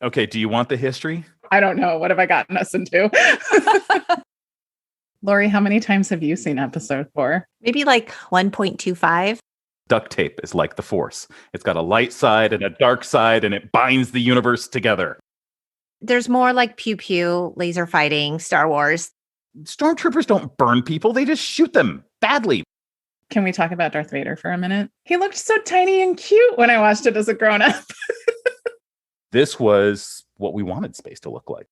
Okay, do you want the history? I don't know. What have I gotten us into? Lori, how many times have you seen episode 4? Maybe like 1.25. Duct tape is like the Force. It's got a light side and a dark side, and it binds the universe together. There's more like pew pew, laser fighting, Star Wars. Stormtroopers don't burn people. They just shoot them badly. Can we talk about Darth Vader for a minute? He looked so tiny and cute when I watched it as a grown-up. This was what we wanted space to look like.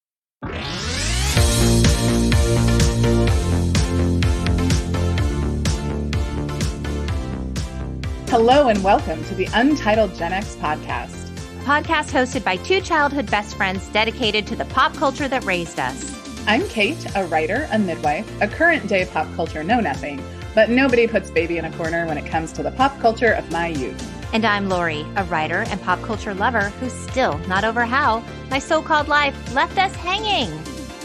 Hello and welcome to the Untitled Gen X podcast. A podcast hosted by two childhood best friends dedicated to the pop culture that raised us. I'm Kate, a writer, a midwife, a current day pop culture know-nothing, but nobody puts baby in a corner when it comes to the pop culture of my youth. And I'm Lori, a writer and pop culture lover who's still not over how my so-called life left us hanging.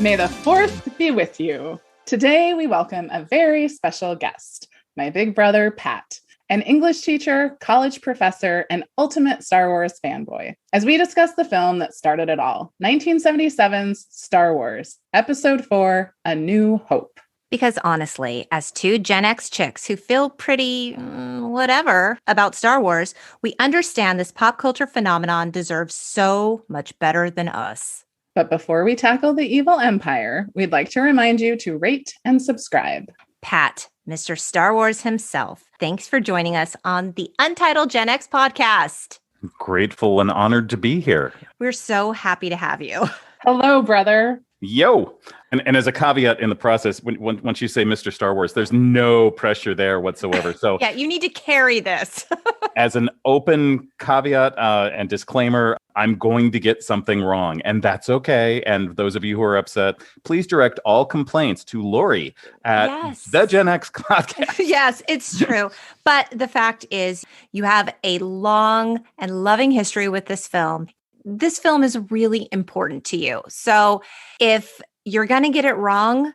May the 4th be with you. Today we welcome a very special guest, my big brother, Pat, an English teacher, college professor, and ultimate Star Wars fanboy, as we discuss the film that started it all, 1977's Star Wars, Episode 4, A New Hope. Because honestly, as two Gen X chicks who feel pretty whatever about Star Wars, we understand this pop culture phenomenon deserves so much better than us. But before we tackle the evil empire, we'd like to remind you to rate and subscribe. Pat, Mr. Star Wars himself, thanks for joining us on the Untitled Gen X podcast. Grateful and honored to be here. We're so happy to have you. Hello, brother. Yo! And as a caveat in the process, once you say Mr. Star Wars, there's no pressure there whatsoever. So yeah, you need to carry this. As an open caveat and disclaimer, I'm going to get something wrong, and that's okay. And those of you who are upset, please direct all complaints to Lori at the Gen X podcast. Yes, it's true. But the fact is, you have a long and loving history with this film. This film is really important to you. So if you're going to get it wrong,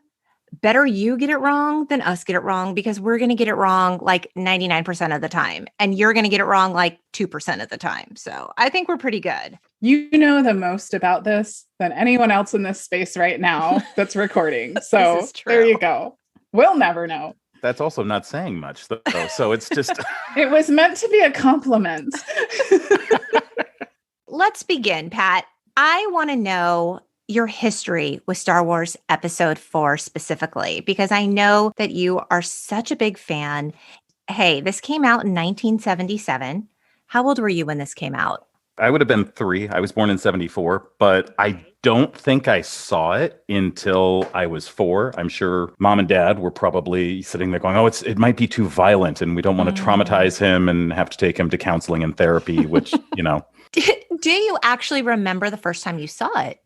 better you get it wrong than us get it wrong, because we're going to get it wrong like 99% of the time. And you're going to get it wrong like 2% of the time. So I think we're pretty good. You know the most about this than anyone else in this space right now that's recording. So there you go. We'll never know. That's also not saying much, though. So it's just... It was meant to be a compliment. Let's begin, Pat. I want to know your history with Star Wars Episode 4 specifically, because I know that you are such a big fan. Hey, this came out in 1977. How old were you when this came out? I would have been 3. I was born in 74, but I don't think I saw it until I was 4. I'm sure mom and dad were probably sitting there going, oh, it might be too violent and we don't want to traumatize him and have to take him to counseling and therapy, which, you know. Do you actually remember the first time you saw it?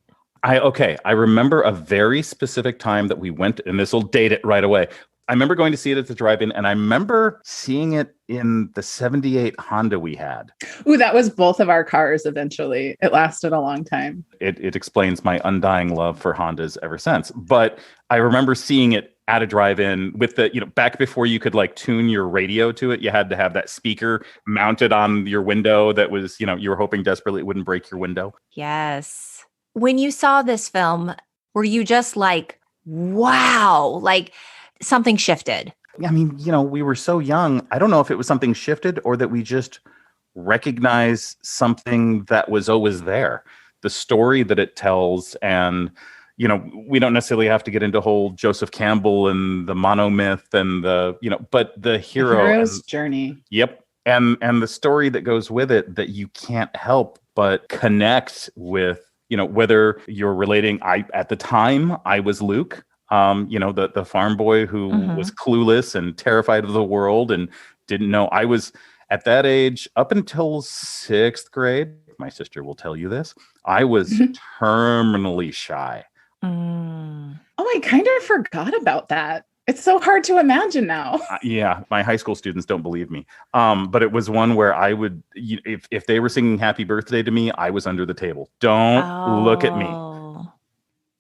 I remember a very specific time that we went, and this will date it right away. I remember going to see it at the drive-in, and I remember seeing it in the 78 Honda we had. Ooh, that was both of our cars eventually. It lasted a long time. It explains my undying love for Hondas ever since. But I remember seeing it at a drive-in with the, back before you could like tune your radio to it, you had to have that speaker mounted on your window that was, you were hoping desperately it wouldn't break your window. Yes. When you saw this film, were you just like, wow, like something shifted? I mean, we were so young. I don't know if it was something shifted or that we just recognized something that was always there. The story that it tells, and, we don't necessarily have to get into whole Joseph Campbell and the monomyth and but the hero's journey. Yep. And the story that goes with it that you can't help but connect with, whether you're relating, at the time I was Luke, the farm boy who was clueless and terrified of the world and didn't know. I was at that age up until 6th grade. My sister will tell you this. I was terminally shy. Oh, I kind of forgot about that. It's so hard to imagine now. Yeah, my high school students don't believe me. But it was one where I would, if they were singing happy birthday to me, I was under the table. Don't look at me.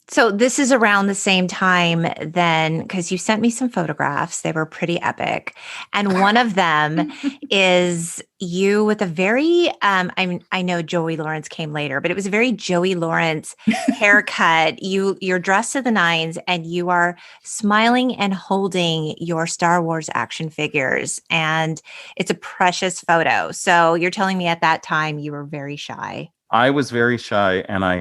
So this is around the same time then, because you sent me some photographs. They were pretty epic. And one of them is you with a very, I know Joey Lawrence came later, but it was a very Joey Lawrence haircut. You're dressed to the nines and you are smiling and holding your Star Wars action figures. And it's a precious photo. So you're telling me at that time you were very shy. I was very shy, and I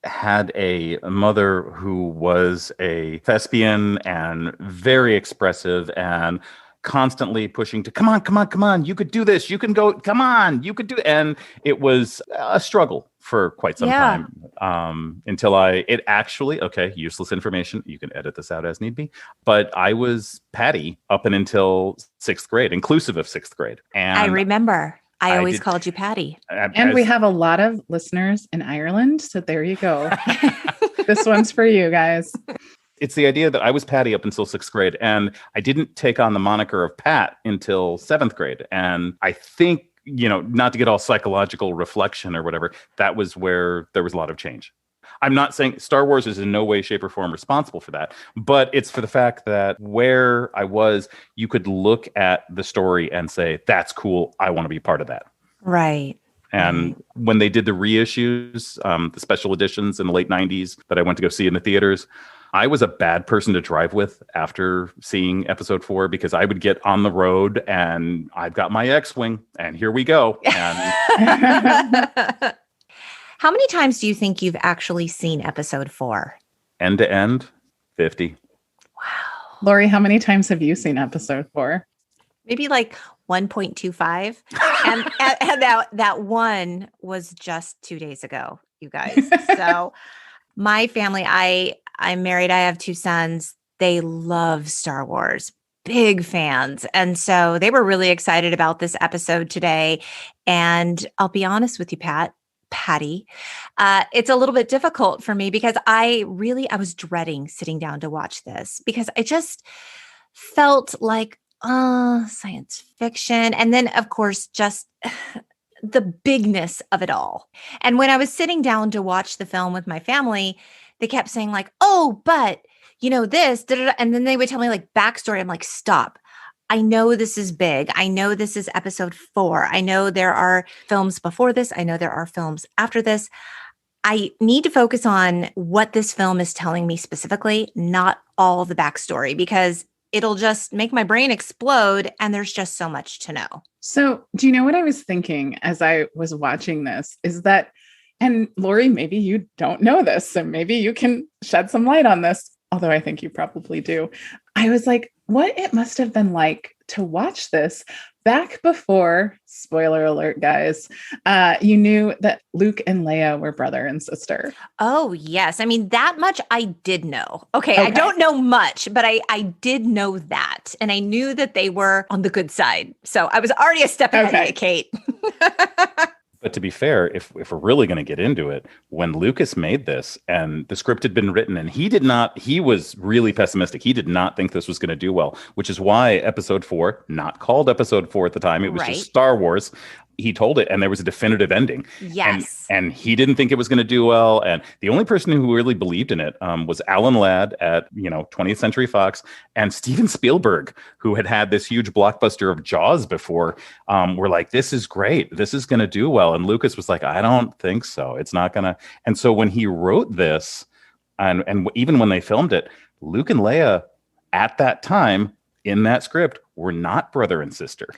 had a mother who was a thespian and very expressive and constantly pushing to come on, you could do this, you can go, come on, you could do it. And it was a struggle for quite some time until it actually, okay, useless information, you can edit this out as need be, but I was Patty up and until 6th grade, inclusive of 6th grade. And I remember. I always called you Patty. And we have a lot of listeners in Ireland. So there you go. This one's for you guys. It's the idea that I was Patty up until 6th grade. And I didn't take on the moniker of Pat until 7th grade. And I think, not to get all psychological reflection or whatever, that was where there was a lot of change. I'm not saying Star Wars is in no way, shape, or form responsible for that, but it's for the fact that where I was, you could look at the story and say, that's cool. I want to be part of that. Right. And when they did the reissues, the special editions in the late 90s that I went to go see in the theaters, I was a bad person to drive with after seeing episode 4 because I would get on the road and I've got my X-Wing and here we go. And how many times do you think you've actually seen episode 4? End to end, 50. Wow. Lori, how many times have you seen episode 4? Maybe like 1.25. and that one was just 2 days ago, you guys. So my family, I'm married. I have 2 sons. They love Star Wars. Big fans. And so they were really excited about this episode today. And I'll be honest with you, Patty, it's a little bit difficult for me because I was dreading sitting down to watch this because I just felt like, science fiction. And then, of course, just the bigness of it all. And when I was sitting down to watch the film with my family, they kept saying like, oh, but this, and then they would tell me like backstory. I'm like, stop. I know this is big. I know this is episode 4. I know there are films before this. I know there are films after this. I need to focus on what this film is telling me specifically, not all the backstory, because it'll just make my brain explode. And there's just so much to know. So do you know what I was thinking as I was watching this is that, and Lori, maybe you don't know this, so maybe you can shed some light on this, although I think you probably do. I was like, what it must have been like to watch this back before, spoiler alert, guys, you knew that Luke and Leia were brother and sister. Oh, yes. I mean, that much I did know. Okay. I don't know much, but I did know that. And I knew that they were on the good side. So I was already a step ahead of you, Kate. But to be fair, if we're really going to get into it, when Lucas made this and the script had been written and he was really pessimistic. He did not think this was going to do well, which is why episode 4, not called episode 4 at the time, it was just Star Wars. He told it and there was a definitive ending. Yes. And he didn't think it was going to do well. And the only person who really believed in it was Alan Ladd at, 20th Century Fox and Steven Spielberg, who had this huge blockbuster of Jaws before, were like, this is great. This is going to do well. And Lucas was like, I don't think so. It's not going to. And so when he wrote this and even when they filmed it, Luke and Leia at that time in that script were not brother and sister.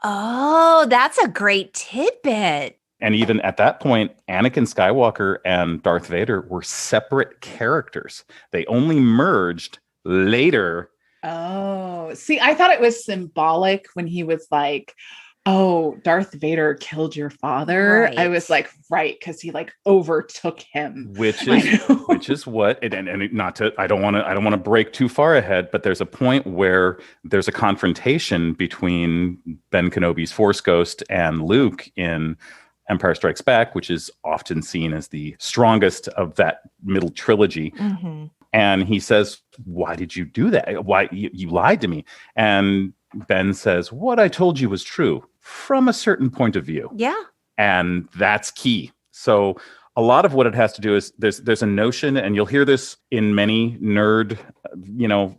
Oh, that's a great tidbit. And even at that point, Anakin Skywalker and Darth Vader were separate characters. They only merged later. Oh, see, I thought it was symbolic when he was like, oh, Darth Vader killed your father. Right. I was like, right, because he like overtook him. Which is what I don't want to break too far ahead, but there's a point where there's a confrontation between Ben Kenobi's Force Ghost and Luke in Empire Strikes Back, which is often seen as the strongest of that middle trilogy. Mm-hmm. And he says, why did you do that? Why you lied to me? And Ben says, what I told you was true from a certain point of view. Yeah. And that's key. So a lot of what it has to do is there's a notion, and you'll hear this in many nerd,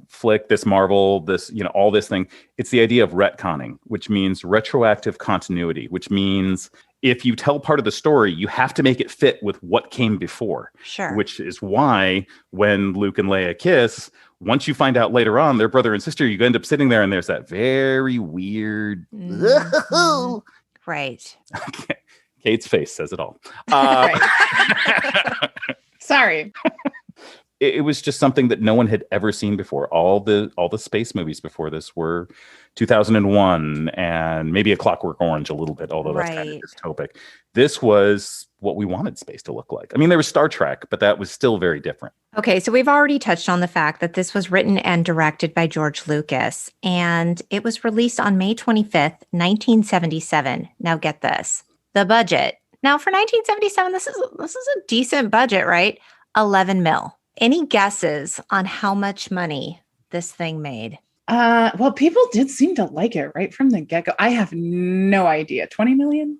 flick, this Marvel, this, all this thing. It's the idea of retconning, which means retroactive continuity, which means if you tell part of the story, you have to make it fit with what came before. Sure. Which is why when Luke and Leia kiss, once you find out later on they're brother and sister, you end up sitting there and there's that very weird. Mm-hmm. Right. Kate's face says it all. Sorry. It was just something that no one had ever seen before. All the space movies before this were 2001 and maybe A Clockwork Orange a little bit, although that's kind of dystopic. This was what we wanted space to look like. I mean, there was Star Trek, but that was still very different. Okay, so we've already touched on the fact that this was written and directed by George Lucas, and it was released on May 25th, 1977. Now get this. The budget. Now for 1977, this is a decent budget, right? 11 mil. Any guesses on how much money this thing made? Well, people did seem to like it right from the get-go. I have no idea. 20 million?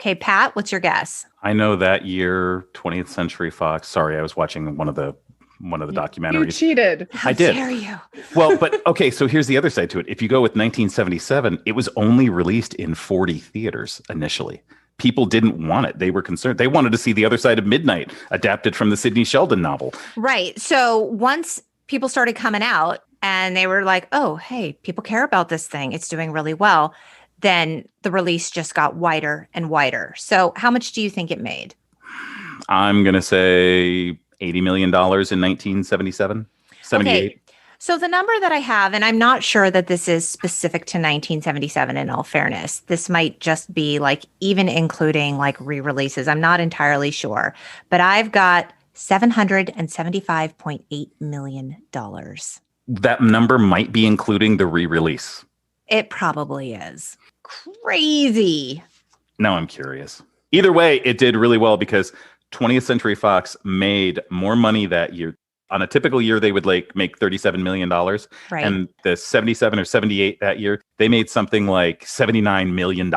Okay, Pat, what's your guess? I know that year, 20th Century Fox. Sorry, I was watching one of the documentaries. You cheated. I did. How dare you? Well, but okay, so here's the other side to it. If you go with 1977, it was only released in 40 theaters initially. People didn't want it. They were concerned. They wanted to see The Other Side of Midnight, adapted from the Sidney Sheldon novel. Right. So once people started coming out and they were like, oh, hey, people care about this thing. It's doing really well. Then the release just got wider and wider. So how much do you think it made? I'm going to say $80 million in 1977, 78. Okay. So the number that I have, and I'm not sure that this is specific to 1977 in all fairness. This might just be like even including like re-releases. I'm not entirely sure. But I've got $775.8 million. That number might be including the re-release. It probably is. Crazy. Now I'm curious. Either way, it did really well because 20th Century Fox made more money that year. On a typical year, they would make $37 million. Right. And the 77 or 78 that year, they made something like $79 million,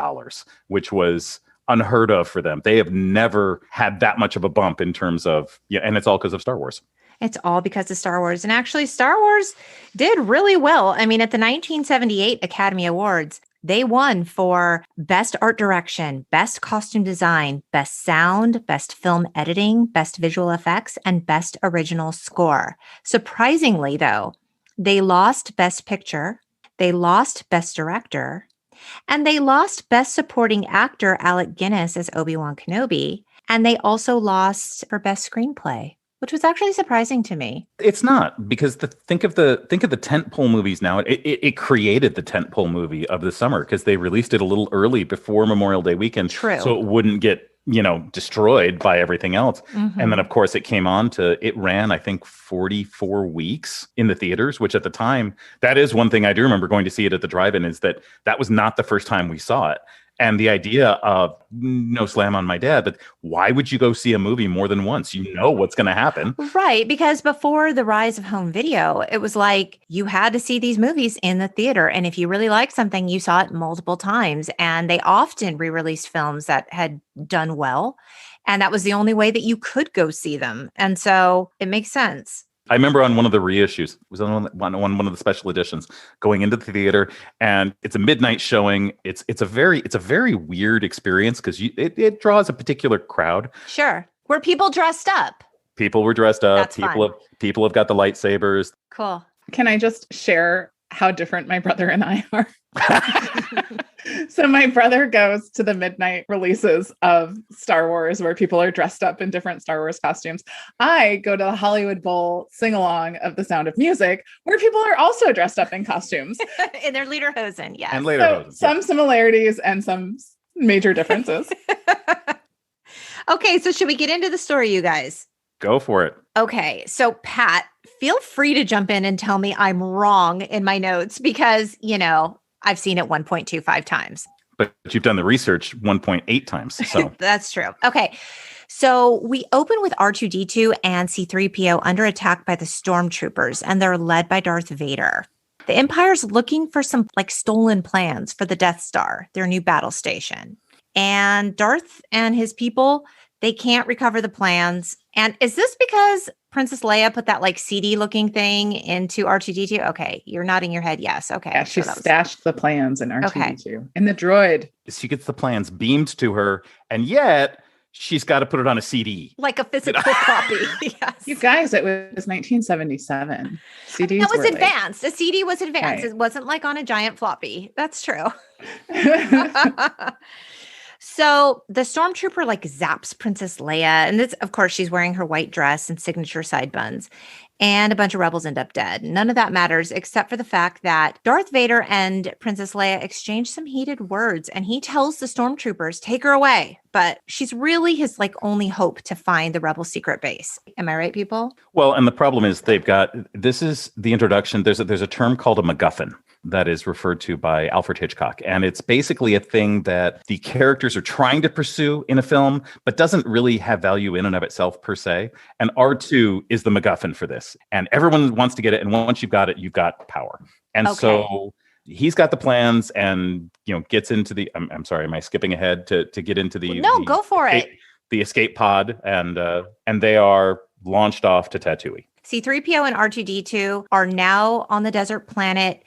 which was unheard of for them. They have never had that much of a bump in terms of, and it's all because of Star Wars. It's all because of Star Wars. And actually, Star Wars did really well. I mean, at the 1978 Academy Awards, they won for Best Art Direction, Best Costume Design, Best Sound, Best Film Editing, Best Visual Effects, and Best Original Score. Surprisingly, though, they lost Best Picture, they lost Best Director, and they lost Best Supporting Actor Alec Guinness as Obi-Wan Kenobi, and they also lost for Best Screenplay, which was actually surprising to me. It's not, because think of the tentpole movies now. It created the tentpole movie of the summer because they released it a little early before Memorial Day weekend. True. So it wouldn't get destroyed by everything else. Mm-hmm. And then of course it ran, I think, 44 weeks in the theaters, which at the time, that is one thing I do remember going to see it at the drive-in, is that was not the first time we saw it. And the idea of, no slam on my dad, but why would you go see a movie more than once? You know what's going to happen. Right. Because before the rise of home video, it was like you had to see these movies in the theater. And if you really liked something, you saw it multiple times. And they often re-released films that had done well. And that was the only way that you could go see them. And so it makes sense. I remember on one of the reissues, it was on one of the special editions, going into the theater, and it's a midnight showing. It's a very weird experience because it draws a particular crowd. Sure, were people dressed up? People were dressed up. That's fun. People have got the lightsabers. Cool. Can I just share how different my brother and I are? So my brother goes to the midnight releases of Star Wars where people are dressed up in different Star Wars costumes. I go to the Hollywood Bowl sing-along of The Sound of Music where people are also dressed up in costumes. In their lederhosen, yes. And lederhosen. Some similarities and some major differences. Okay, so should we get into the story, you guys? Go for it. Okay, so Pat, feel free to jump in and tell me I'm wrong in my notes because, I've seen it 1.25 times. But you've done the research 1.8 times. So That's true. Okay. So we open with R2-D2 and C-3PO under attack by the stormtroopers, and they're led by Darth Vader. The Empire's looking for some stolen plans for the Death Star, their new battle station. And Darth and his people, They can't recover the plans. And is this because Princess Leia put that like CD looking thing into R2D2? Okay, you're nodding your head. Yes. Okay. Yeah, she stashed the plans in R2D2 and the droid. She gets the plans beamed to her, and yet she's got to put it on a CD. Like a physical copy. Yes. You guys, it was 1977. CDs that was were advanced. A CD was advanced. Right. It wasn't like on a giant floppy. That's true. So the stormtrooper like zaps Princess Leia. And this, of course, she's wearing her white dress and signature side buns. And a bunch of rebels end up dead. None of that matters except for the fact that Darth Vader and Princess Leia exchange some heated words. And he tells the stormtroopers, take her away. But she's really his like only hope to find the rebel secret base. Am I right, people? Well, and the problem is this is the introduction. There's a term called a MacGuffin that is referred to by Alfred Hitchcock. And it's basically a thing that the characters are trying to pursue in a film, but doesn't really have value in and of itself per se. And R2 is the MacGuffin for this. And everyone wants to get it. And once you've got it, you've got power. And so he's got the plans and, gets into the, I'm sorry, am I skipping ahead to get into the, no, go for it. The escape pod. And they are launched off to Tatooine. C-3PO and R2-D2 are now on the desert planet.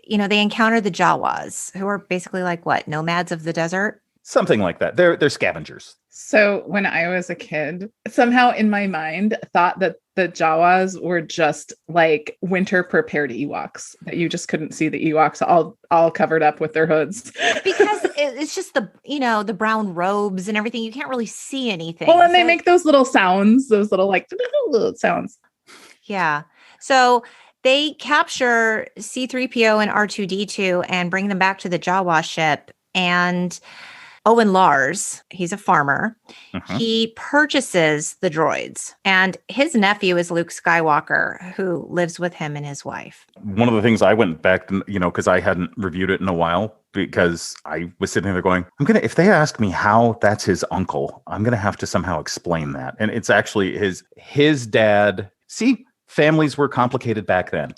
They encounter the Jawas, who are basically like what, nomads of the desert? Something like that. They're scavengers. So when I was a kid, somehow in my mind thought that the Jawas were just like winter prepared Ewoks, that you just couldn't see the Ewoks all covered up with their hoods. Because it's just the brown robes and everything. You can't really see anything. Well, and they make those little sounds, those little like sounds. Yeah. So they capture C-3PO and R2-D2 and bring them back to the Jawa ship. And Owen Lars, he's a farmer. Mm-hmm. He purchases the droids. And his nephew is Luke Skywalker, who lives with him and his wife. One of the things I went back to, because I hadn't reviewed it in a while, because I was sitting there going, if they ask me how that's his uncle, I'm going to have to somehow explain that. And it's actually his dad. See, families were complicated back then.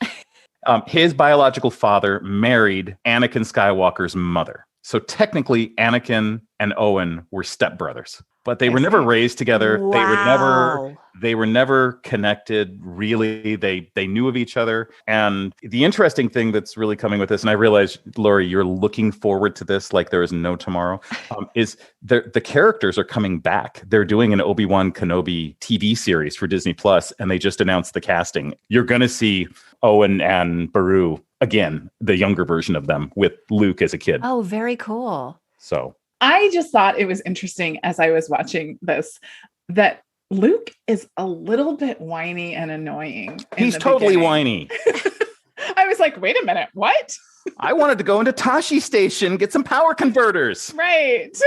His biological father married Anakin Skywalker's mother. So technically, Anakin and Owen were stepbrothers, but they were never raised together. Wow. They were never connected. Really, they knew of each other. And the interesting thing that's really coming with this, and I realize, Lori, you're looking forward to this like there is no tomorrow, is the characters are coming back. They're doing an Obi-Wan Kenobi TV series for Disney Plus, and they just announced the casting. You're going to see Owen and Beru again, the younger version of them with Luke as a kid. Oh, very cool. So I just thought it was interesting as I was watching this that Luke is a little bit whiny and annoying. He's totally whiny. I was like, wait a minute, what? I wanted to go into Tashi Station, get some power converters. Right.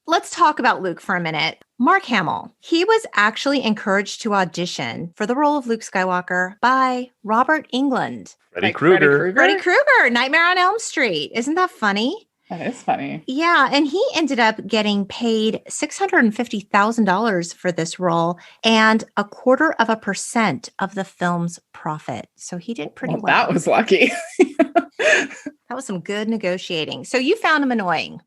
Let's talk about Luke for a minute. Mark Hamill. He was actually encouraged to audition for the role of Luke Skywalker by Robert Englund. Freddy Krueger. Freddy Krueger, Nightmare on Elm Street. Isn't that funny? That is funny. Yeah, and he ended up getting paid $650,000 for this role and 0.25% of the film's profit. So he did pretty well. That was lucky. That was some good negotiating. So you found him annoying.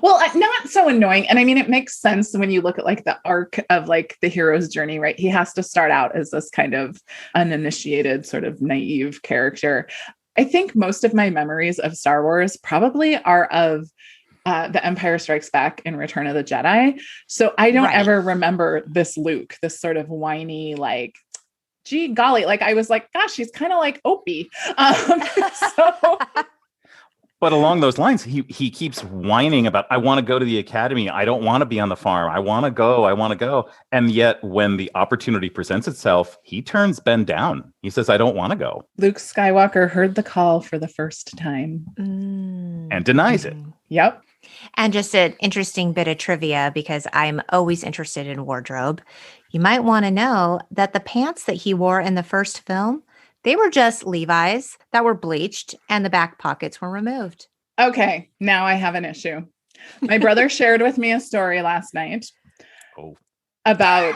Well, not so annoying. And I mean, it makes sense when you look at like the arc of like the hero's journey, right? He has to start out as this kind of uninitiated, sort of naive character. I think most of my memories of Star Wars probably are of The Empire Strikes Back and Return of the Jedi. So I don't ever remember this Luke, this sort of whiny, like, gee golly, like I was like, gosh, he's kind of like Opie. But along those lines, he keeps whining about, I want to go to the academy. I don't want to be on the farm. I want to go. And yet when the opportunity presents itself, he turns Ben down. He says, I don't want to go. Luke Skywalker heard the call for the first time. And denies it. Yep. And just an interesting bit of trivia, because I'm always interested in wardrobe. You might want to know that the pants that he wore in the first film, they were just Levi's that were bleached and the back pockets were removed. Okay, now I have an issue. My brother shared with me a story last night about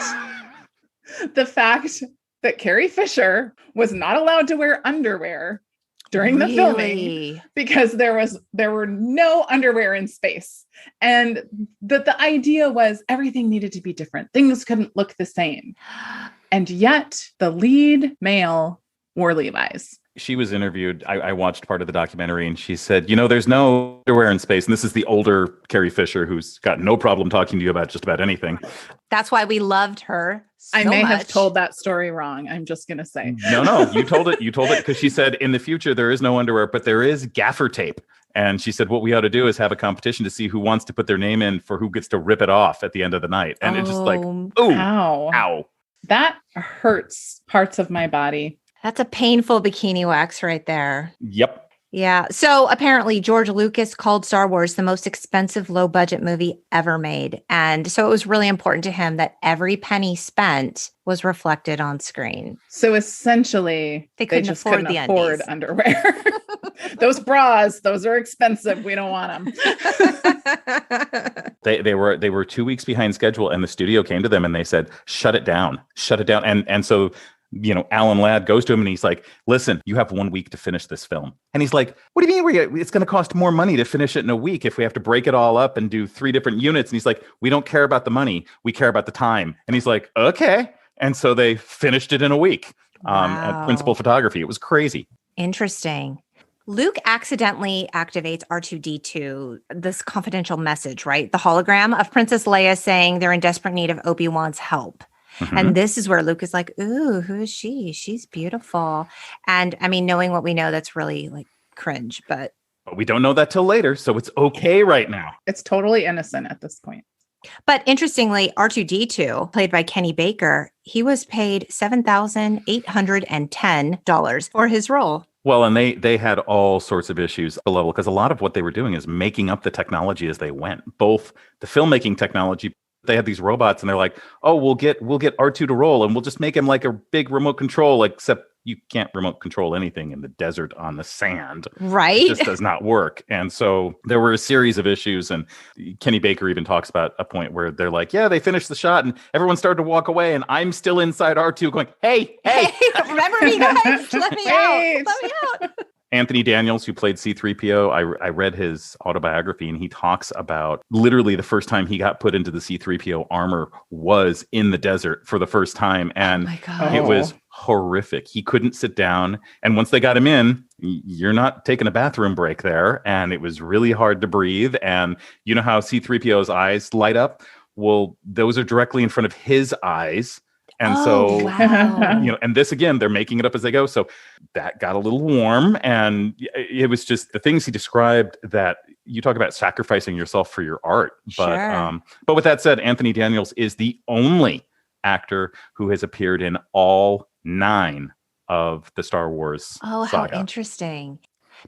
the fact that Carrie Fisher was not allowed to wear underwear during the filming Really? because there were no underwear in space. And the idea was everything needed to be different. Things couldn't look the same. And yet the lead male wore Levi's. She was interviewed. I watched part of the documentary, and she said, there's no underwear in space. And this is the older Carrie Fisher, who's got no problem talking to you about just about anything. That's why we loved her so I may much. have told that story wrong. I'm just going to say. No, you told it. You told it because she said in the future, there is no underwear, but there is gaffer tape. And she said, what we ought to do is have a competition to see who wants to put their name in for who gets to rip it off at the end of the night. And it's just like, ooh, ow. That hurts parts of my body. That's a painful bikini wax right there. Yep. Yeah. So apparently George Lucas called Star Wars the most expensive low budget movie ever made. And so it was really important to him that every penny spent was reflected on screen. So essentially, they just couldn't afford underwear. Those bras, those are expensive. We don't want them. They were 2 weeks behind schedule, and the studio came to them and they said, shut it down. And so Alan Ladd goes to him and he's like, listen, you have 1 week to finish this film. And he's like, what do you mean? It's going to cost more money to finish it in a week if we have to break it all up and do 3 different units. And he's like, we don't care about the money. We care about the time. And he's like, okay. And so they finished it in a week at principal photography. It was crazy. Interesting. Luke accidentally activates R2-D2, this confidential message, right? The hologram of Princess Leia saying they're in desperate need of Obi-Wan's help. Mm-hmm. And this is where Luke is like, ooh, who is she? She's beautiful. And I mean, knowing what we know, that's really like cringe, but we don't know that till later. So it's okay right now. It's totally innocent at this point. But interestingly, R2-D2, played by Kenny Baker, he was paid $7,810 for his role. Well, and they had all sorts of issues at the level, because a lot of what they were doing is making up the technology as they went, both the filmmaking technology. They had these robots and they're like, oh, we'll get R2 to roll and we'll just make him like a big remote control, except you can't remote control anything in the desert on the sand. Right. It just does not work. And so there were a series of issues. And Kenny Baker even talks about a point where they're like, yeah, they finished the shot and everyone started to walk away. And I'm still inside R2 going, hey, remember me, guys? Let me out. Anthony Daniels, who played C-3PO, I read his autobiography, and he talks about literally the first time he got put into the C-3PO armor was in the desert for the first time. And it was horrific. He couldn't sit down. And once they got him in, you're not taking a bathroom break there. And it was really hard to breathe. And you know how C-3PO's eyes light up? Well, those are directly in front of his eyes. And and this, again, they're making it up as they go. So that got a little warm. And it was just the things he described, that you talk about sacrificing yourself for your art. But with that said, Anthony Daniels is the only actor who has appeared in all 9 of the Star Wars saga. How interesting.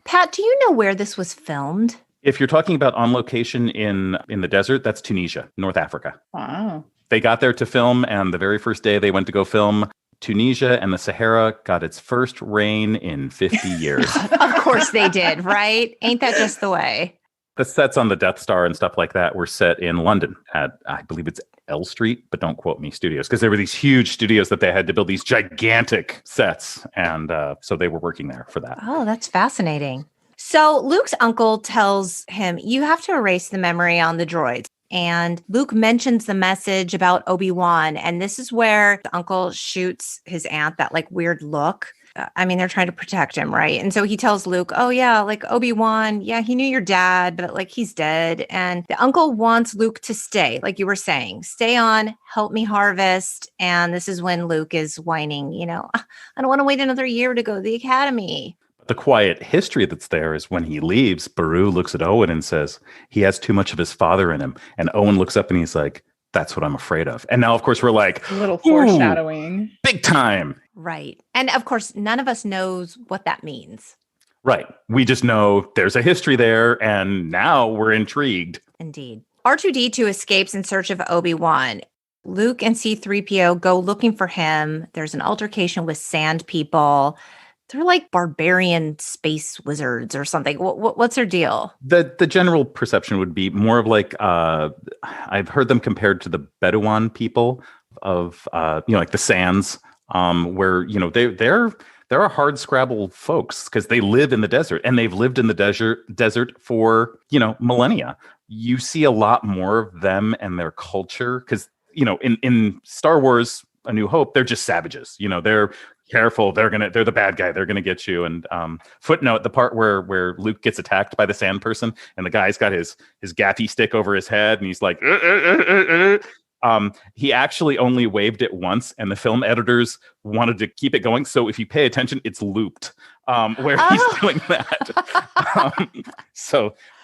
Pat, do you know where this was filmed? If you're talking about on location in the desert, that's Tunisia, North Africa. Wow. They got there to film, and the very first day they went to go film, Tunisia and the Sahara got its first rain in 50 years. Of course they did, right? Ain't that just the way? The sets on the Death Star and stuff like that were set in London at, I believe it's L Street, but don't quote me, studios, because there were these huge studios that they had to build these gigantic sets. And so they were working there for that. Oh, that's fascinating. So Luke's uncle tells him, you have to erase the memory on the droids. And Luke mentions the message about Obi-Wan. And this is where the uncle shoots his aunt that weird look. I mean, they're trying to protect him, right? And so he tells Luke, oh, yeah, Obi-Wan, yeah, he knew your dad, but he's dead. And the uncle wants Luke to stay, like you were saying, stay on, help me harvest. And this is when Luke is whining, I don't want to wait another year to go to the academy. The quiet history that's there is when he leaves, Beru looks at Owen and says, he has too much of his father in him. And Owen looks up and he's like, that's what I'm afraid of. And now, of course, we're like, a little foreshadowing. Big time. Right. And of course, none of us knows what that means. Right. We just know there's a history there. And now we're intrigued. Indeed. R2-D2 escapes in search of Obi-Wan. Luke and C-3PO go looking for him. There's an altercation with sand people. They're like barbarian space wizards or something. What's their deal? The general perception would be more of I've heard them compared to the Bedouin people of like the sands, where they're there are hard scrabble folks because they live in the desert, and they've lived in the desert for, millennia. You see a lot more of them and their culture because, in Star Wars A New Hope, they're just savages. They're careful. They're the bad guy. They're gonna get you. And footnote, the part where Luke gets attacked by the sand person and the guy's got his gaffy stick over his head and he's like, he actually only waved it once, and the film editors wanted to keep it going. So if you pay attention, it's looped where he's doing that.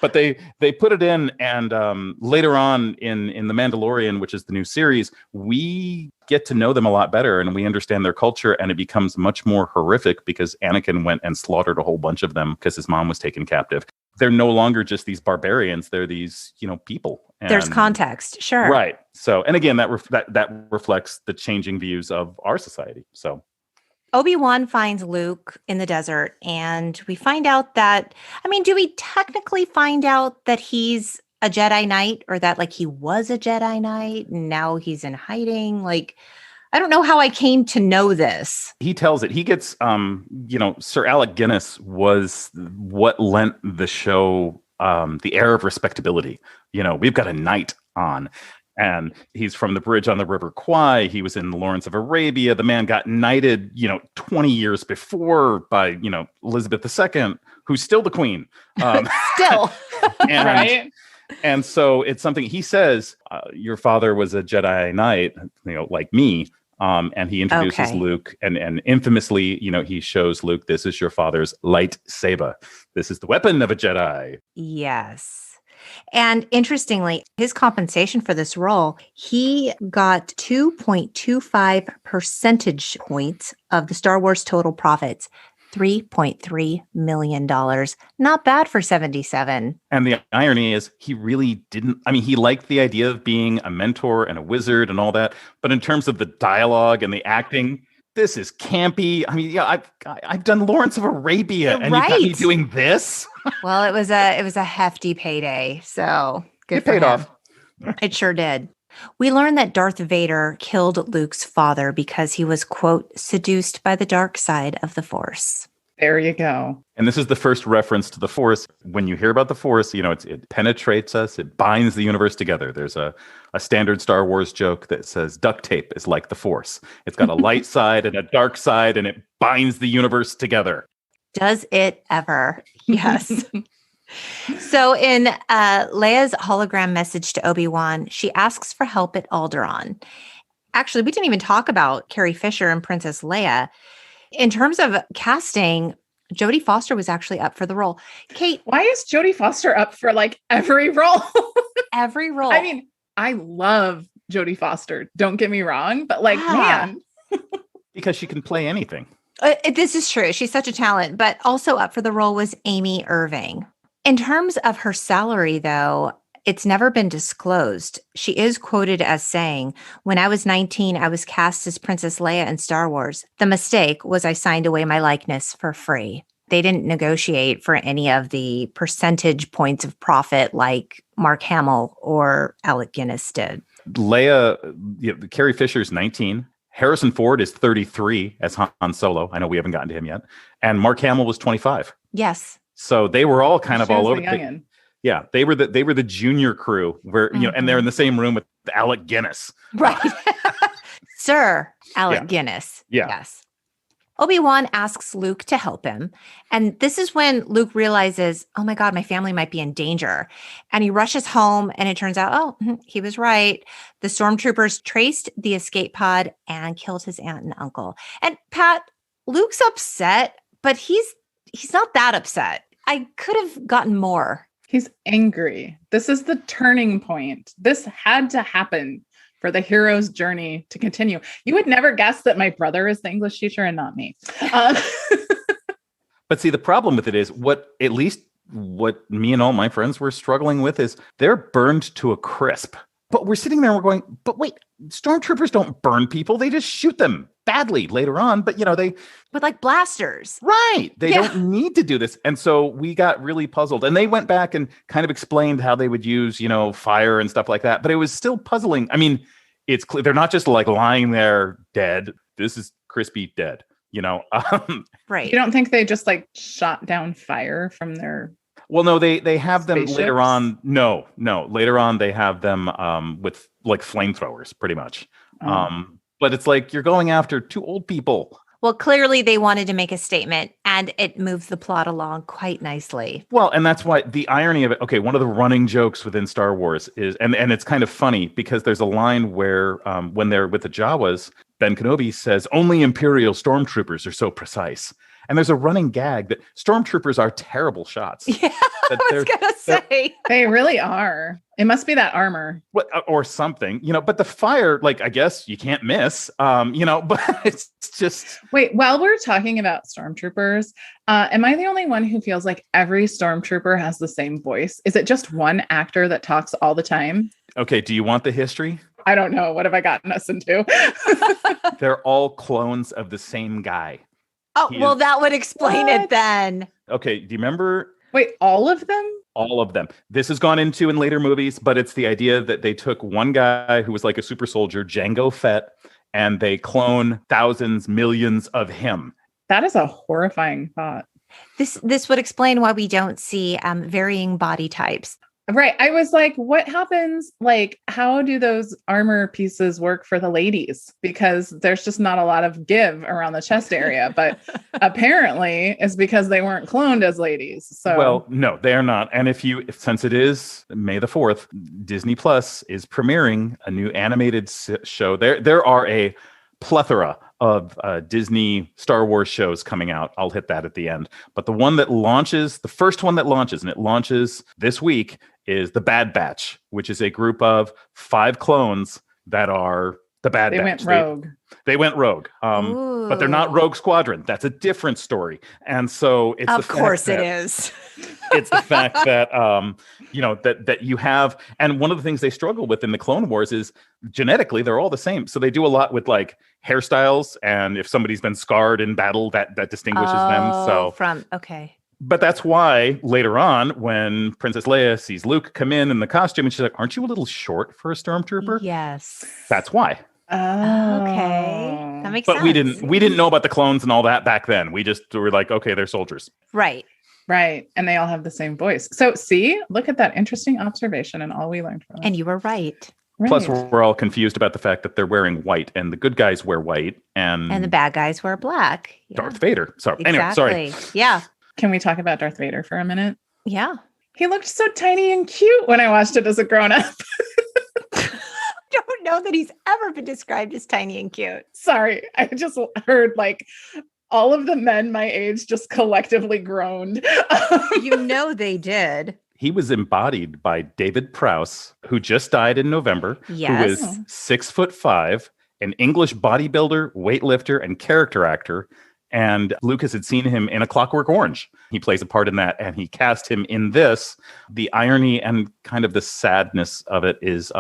But they put it in, and later on in The Mandalorian, which is the new series, we get to know them a lot better, and we understand their culture, and it becomes much more horrific because Anakin went and slaughtered a whole bunch of them because his mom was taken captive. They're no longer just these barbarians; they're these, people. And, there's context, sure, right? So, and again, that reflects the changing views of our society. So, Obi-Wan finds Luke in the desert, and we find out that, do we technically find out that he's a Jedi Knight, or that he was a Jedi Knight and now he's in hiding? I don't know how I came to know this. He tells it. He gets, Sir Alec Guinness was what lent the show the air of respectability. We've got a knight on. And he's from the bridge on the River Kwai. He was in Lawrence of Arabia. The man got knighted, 20 years before by, Elizabeth II, who's still the queen. Still. Right. And so it's something he says, your father was a Jedi Knight, like me. And he introduces Luke, and infamously, he shows Luke, this is your father's lightsaber. This is the weapon of a Jedi. Yes. And interestingly, his compensation for this role, he got 2.25 percentage points of the Star Wars total profits, $3.3 million. Not bad for 77. And the irony is he really didn't. He liked the idea of being a mentor and a wizard and all that. But in terms of the dialogue and the acting, this is campy. I've done Lawrence of Arabia, and you've got me doing this. Well, it was a hefty payday, so good. It paid off. It sure did. We learned that Darth Vader killed Luke's father because he was, quote, seduced by the dark side of the Force. There you go. And this is the first reference to the Force. When you hear about the Force, it penetrates us. It binds the universe together. There's a standard Star Wars joke that says duct tape is like the Force. It's got a light side and a dark side, and it binds the universe together. Does it ever? Yes. So in Leia's hologram message to Obi-Wan, she asks for help at Alderaan. Actually, we didn't even talk about Carrie Fisher and Princess Leia. In terms of casting, Jodie Foster was actually up for the role. Kate, why is Jodie Foster up for every role? Every role. I love Jodie Foster. Don't get me wrong, but man. Because she can play anything. This is true. She's such a talent, but also up for the role was Amy Irving. In terms of her salary, though, it's never been disclosed. She is quoted as saying, when I was 19, I was cast as Princess Leia in Star Wars. The mistake was I signed away my likeness for free. They didn't negotiate for any of the percentage points of profit like Mark Hamill or Alec Guinness did. Leia, Carrie Fisher's 19. Harrison Ford is 33 as Han Solo. I know we haven't gotten to him yet. And Mark Hamill was 25. Yes. So they were all kind of all over. Yeah, they were the junior crew where and they're in the same room with Alec Guinness, right? Sir Alec Guinness. Yeah. Yes. Obi-Wan asks Luke to help him, and this is when Luke realizes, "Oh my God, my family might be in danger," and he rushes home. And it turns out, he was right. The stormtroopers traced the escape pod and killed his aunt and uncle. And Pat, Luke's upset, but he's not that upset. I could have gotten more. He's angry. This is the turning point. This had to happen for the hero's journey to continue. You would never guess that my brother is the English teacher and not me. But see, the problem with it is what me and all my friends were struggling with is they're burned to a crisp. But we're sitting there and we're going, but wait, stormtroopers don't burn people. They just shoot them badly later on. But, they... With blasters. Right. They don't need to do this. And so we got really puzzled. And they went back and kind of explained how they would use, fire and stuff like that. But it was still puzzling. It's clear they're not just lying there dead. This is crispy dead. Right. You don't think they just like shot down fire from their Well, no, they have them later spaceships? on. No, later on they have them with like flamethrowers, pretty much. Oh. But it's like you're going after two old people. Well, clearly they wanted to make a statement, and it moves the plot along quite nicely. Well, and that's why the irony of it. Okay, one of the running jokes within Star Wars is, and it's kind of funny because there's a line where when they're with the Jawas, Ben Kenobi says, "Only Imperial stormtroopers are so precise." And there's a running gag that stormtroopers are terrible shots. Yeah, I was gonna say They really are. It must be that armor. Or something, but the fire, like, I guess you can't miss, but it's just. Wait, while we're talking about stormtroopers, am I the only one who feels like every stormtrooper has the same voice? Is it just one actor that talks all the time? Okay, do you want the history? I don't know. What have I gotten us into? They're all clones of the same guy. Oh, well, that would explain it then. Okay, do you remember? Wait, all of them? All of them. This has gone into in later movies, but it's the idea that they took one guy who was like a super soldier, Jango Fett, and they clone thousands, millions of him. That is a horrifying thought. This would explain why we don't see varying body types. Right. I was like, what happens? Like, how do those armor pieces work for the ladies? Because there's just not a lot of give around the chest area. But apparently it's because they weren't cloned as ladies. So, well, no, they're not. And since it is May the 4th, Disney Plus is premiering a new animated show. There are a plethora of Disney Star Wars shows coming out. I'll hit that at the end. But the first one that launches, and it launches this week, is The Bad Batch, which is a group of 5 clones that are the Bad Batch. They went rogue. But they're not Rogue Squadron. That's a different story. And so it's of course it is. It's the fact that that you have, and one of the things they struggle with in the Clone Wars is genetically they're all the same. So they do a lot with like hairstyles, and if somebody's been scarred in battle, that distinguishes them. So okay. But that's why later on, when Princess Leia sees Luke come in the costume, and she's like, "Aren't you a little short for a stormtrooper?" Yes. That's why. Oh, okay. That makes sense. But we didn't know about the clones and all that back then. We just were like, okay, they're soldiers. Right. Right. And they all have the same voice. So see, look at that interesting observation and all we learned from it. And you were right. Plus, we're all confused about the fact that they're wearing white, and the good guys wear white, and the bad guys wear black. Yeah. Darth Vader. So Exactly. Anyway, sorry. Yeah. Can we talk about Darth Vader for a minute? Yeah. He looked so tiny and cute when I watched it as a grown-up. Don't know that he's ever been described as tiny and cute. Sorry. I just heard like all of the men my age just collectively groaned. They did. He was embodied by David Prowse, who just died in November, Yes. who is 6'5", an English bodybuilder, weightlifter, and character actor. And Lucas had seen him in A Clockwork Orange. He plays a part in that, and he cast him in this. The irony and kind of the sadness of it is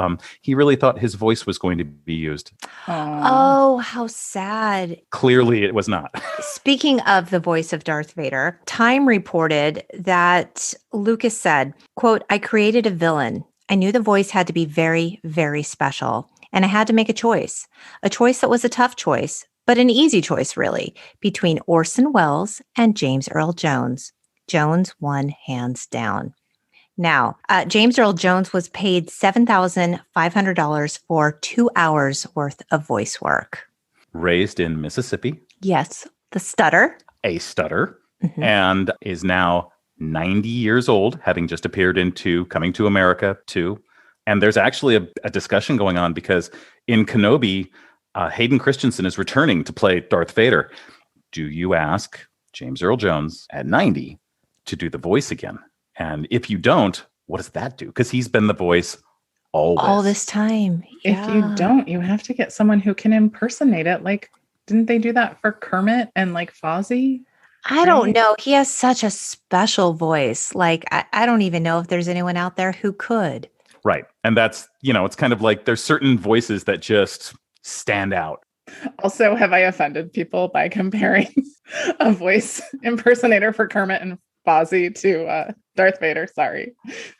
he really thought his voice was going to be used. Oh, how sad. Clearly, it was not. Speaking of the voice of Darth Vader, Time reported that Lucas said, quote, "I created a villain. I knew the voice had to be very, very special. And I had to make a choice that was a tough choice, but an easy choice, really, between Orson Welles and James Earl Jones. Jones won hands down." Now, James Earl Jones was paid $7,500 for 2 hours worth of voice work. Raised in Mississippi. Yes, the stutter. A stutter. Mm-hmm. And is now 90 years old, having just appeared into Coming to America 2. And there's actually a discussion going on because in Kenobi, Hayden Christensen is returning to play Darth Vader. Do you ask James Earl Jones at 90 to do the voice again? And if you don't, what does that do? Because he's been the voice always. All this time. Yeah. If you don't, you have to get someone who can impersonate it. Like, didn't they do that for Kermit and like Fozzie? I don't know. He has such a special voice. Like, I don't even know if there's anyone out there who could. Right. And that's, it's kind of like there's certain voices that just stand out. Also, have I offended people by comparing a voice impersonator for Kermit and Fozzie to Darth Vader? Sorry.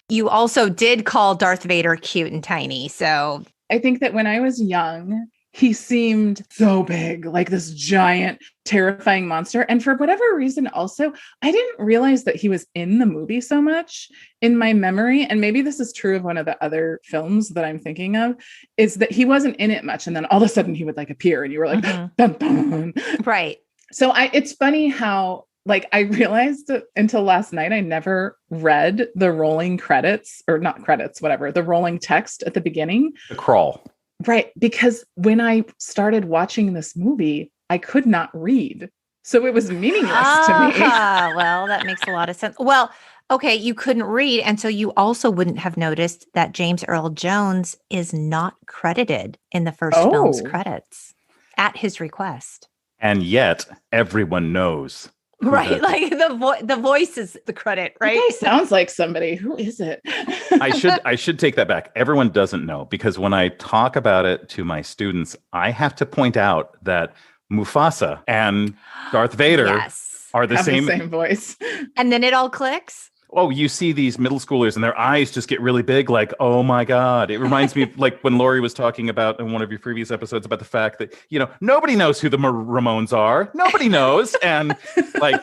You also did call Darth Vader cute and tiny. So I think that when I was young, he seemed so big, like this giant, terrifying monster. And for whatever reason, also, I didn't realize that he was in the movie so much in my memory. And maybe this is true of one of the other films that I'm thinking of, is that he wasn't in it much. And then all of a sudden he would like appear and you were like, dun, dun. Right. So it's funny how, like, I realized that until last night, I never read the rolling credits, or not credits, whatever, the rolling text at the beginning. The crawl. Right. Because when I started watching this movie, I could not read. So it was meaningless to me. Well, that makes a lot of sense. Well, okay, you couldn't read. And so you also wouldn't have noticed that James Earl Jones is not credited in the first film's credits at his request. And yet everyone knows. Right. Like the voice is the credit, right? He sounds like somebody. Who is it? I should take that back. Everyone doesn't know, because when I talk about it to my students, I have to point out that Mufasa and Darth Vader are the same voice. And then it all clicks. Oh, you see these middle schoolers and their eyes just get really big, like, oh my God. It reminds me of like when Lori was talking about in one of your previous episodes about the fact that, nobody knows who the Ramones are. Nobody knows. And like,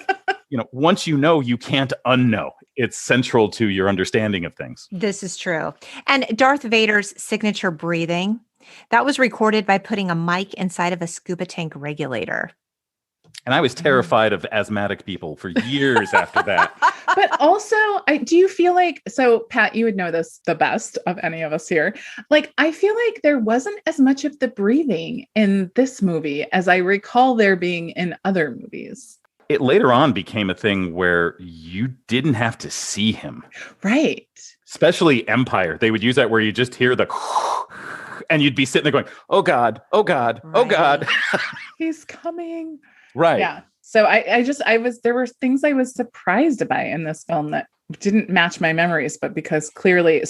once you know, you can't unknow. It's central to your understanding of things. This is true. And Darth Vader's signature breathing, that was recorded by putting a mic inside of a scuba tank regulator. And I was terrified of asthmatic people for years after that. But also, do you feel like, so Pat, you would know this the best of any of us here. Like, I feel like there wasn't as much of the breathing in this movie as I recall there being in other movies. It later on became a thing where you didn't have to see him. Right. Especially Empire. They would use that where you just hear the and you'd be sitting there going, oh God, oh God, oh God. He's coming. Right. Yeah. So there were things I was surprised by in this film that didn't match my memories, but because clearly,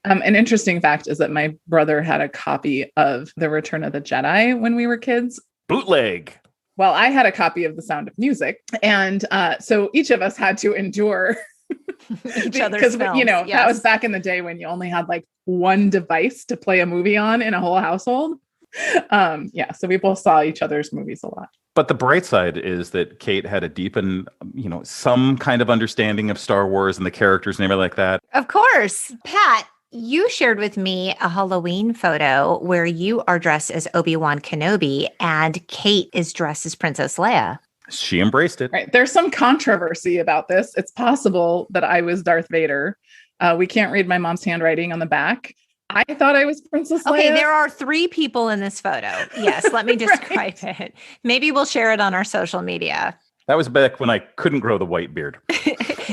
an interesting fact is that my brother had a copy of The Return of the Jedi when we were kids. Bootleg. Well, I had a copy of The Sound of Music. And so each of us had to endure each other's films. That was back in the day when you only had like one device to play a movie on in a whole household. So we both saw each other's movies a lot. But the bright side is that Cate had a deep and, some kind of understanding of Star Wars and the characters and everything like that. Of course. Pat, you shared with me a Halloween photo where you are dressed as Obi-Wan Kenobi and Cate is dressed as Princess Leia. She embraced it. Right. There's some controversy about this. It's possible that I was Darth Vader. We can't read my mom's handwriting on the back. I thought I was Princess Leia. Okay, there are 3 people in this photo. Yes, let me describe it. Maybe we'll share it on our social media. That was back when I couldn't grow the white beard.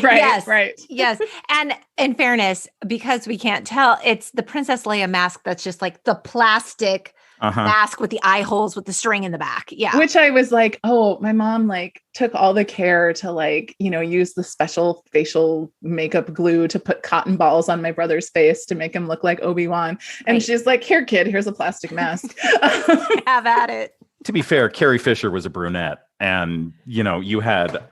Right, yes, right. Yes. And in fairness, because we can't tell, it's the Princess Leia mask that's just like the plastic mask with the eye holes with the string in the back. Yeah. Which I was like, oh, my mom like took all the care to use the special facial makeup glue to put cotton balls on my brother's face to make him look like Obi-Wan. And she's like, here, kid, here's a plastic mask. Have at it. To be fair, Carrie Fisher was a brunette and, you had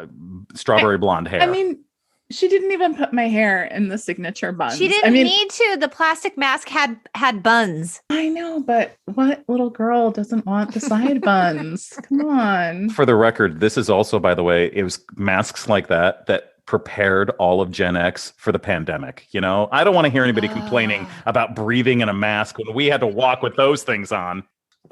strawberry blonde hair. I mean, she didn't even put my hair in the signature buns. She didn't need to. The plastic mask had buns. I know, but what little girl doesn't want the side buns? Come on. For the record, this is also, by the way, it was masks like that prepared all of Gen X for the pandemic. I don't want to hear anybody complaining about breathing in a mask when we had to walk with those things on.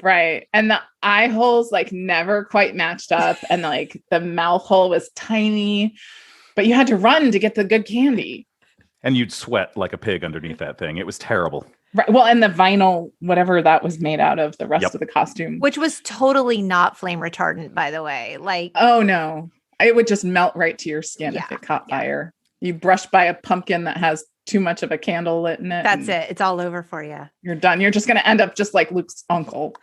Right. And the eye holes never quite matched up. And the mouth hole was tiny. But you had to run to get the good candy. And you'd sweat like a pig underneath that thing. It was terrible. Right. Well, and the vinyl, whatever that was made out of, the rest of the costume. Which was totally not flame retardant, by the way. Oh, no. It would just melt right to your skin if it caught fire. You brush by a pumpkin that has too much of a candle lit in it. That's it. It's all over for you. You're done. You're just going to end up just like Luke's uncle.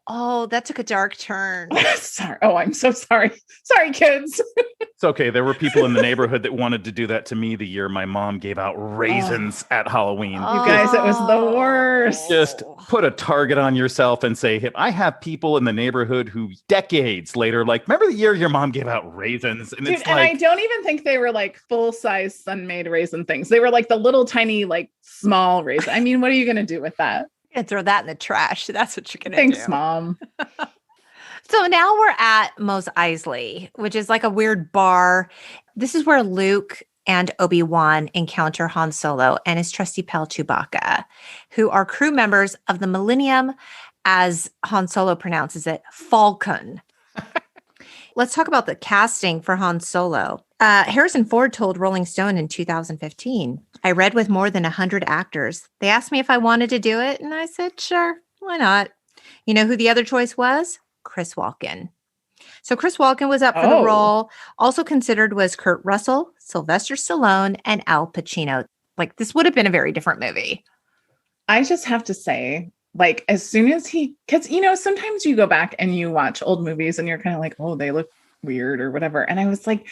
Oh, that took a dark turn. Sorry. Oh, I'm so sorry. Sorry, kids. It's okay. There were people in the neighborhood that wanted to do that to me the year my mom gave out raisins at Halloween. You guys, it was the worst. Just put a target on yourself and say, I have people in the neighborhood who decades later, remember the year your mom gave out raisins? And Dude, I don't even think they were full-size Sun-made raisin things. They were the little tiny, small raisin. I mean, what are you going to do with that? And throw that in the trash. That's what you're going to do. Thanks, Mom. So now we're at Mos Eisley, which is like a weird bar. This is where Luke and Obi-Wan encounter Han Solo and his trusty pal Chewbacca, who are crew members of the Millennium, as Han Solo pronounces it, Falcon. Let's talk about the casting for Han Solo. Harrison Ford told Rolling Stone in 2015, I read with more than 100 actors. They asked me if I wanted to do it, and I said, sure, why not? You know who the other choice was? Chris Walken. So Chris Walken was up for the role. Also considered was Kurt Russell, Sylvester Stallone, and Al Pacino. Like, this would have been a very different movie. I just have to say, like, as soon as because, sometimes you go back and you watch old movies and you're kind of like, oh, they look weird or whatever. And I was like,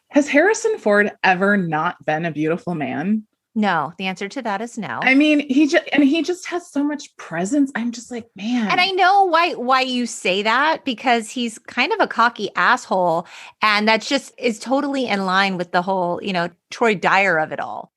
has Harrison Ford ever not been a beautiful man? No, the answer to that is no. I mean, he just has so much presence. I'm just like, man. And I know why you say that, because he's kind of a cocky asshole. And that's just is totally in line with the whole, Troy Dyer of it all.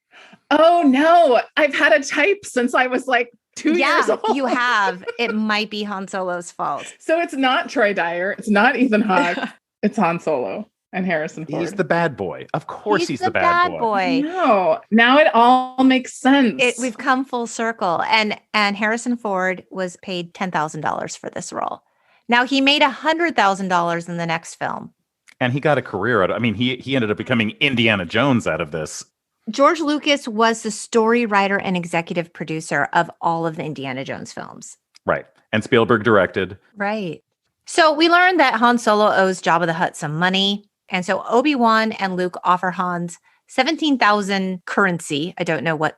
Oh, no. I've had a type since I was like 2 years old. You have. It might be Han Solo's fault. So it's not Troy Dyer. It's not Ethan Hawke. It's Han Solo. And Harrison Ford. He's the bad boy. Of course he's the bad boy. No, now it all makes sense. We've come full circle. And Harrison Ford was paid $10,000 for this role. Now, he made $100,000 in the next film. And he got a career out of it. I mean, he ended up becoming Indiana Jones out of this. George Lucas was the story writer and executive producer of all of the Indiana Jones films. Right. And Spielberg directed. Right. So we learned that Han Solo owes Jabba the Hutt some money. And so Obi-Wan and Luke offer Hans 17,000 currency. I don't know what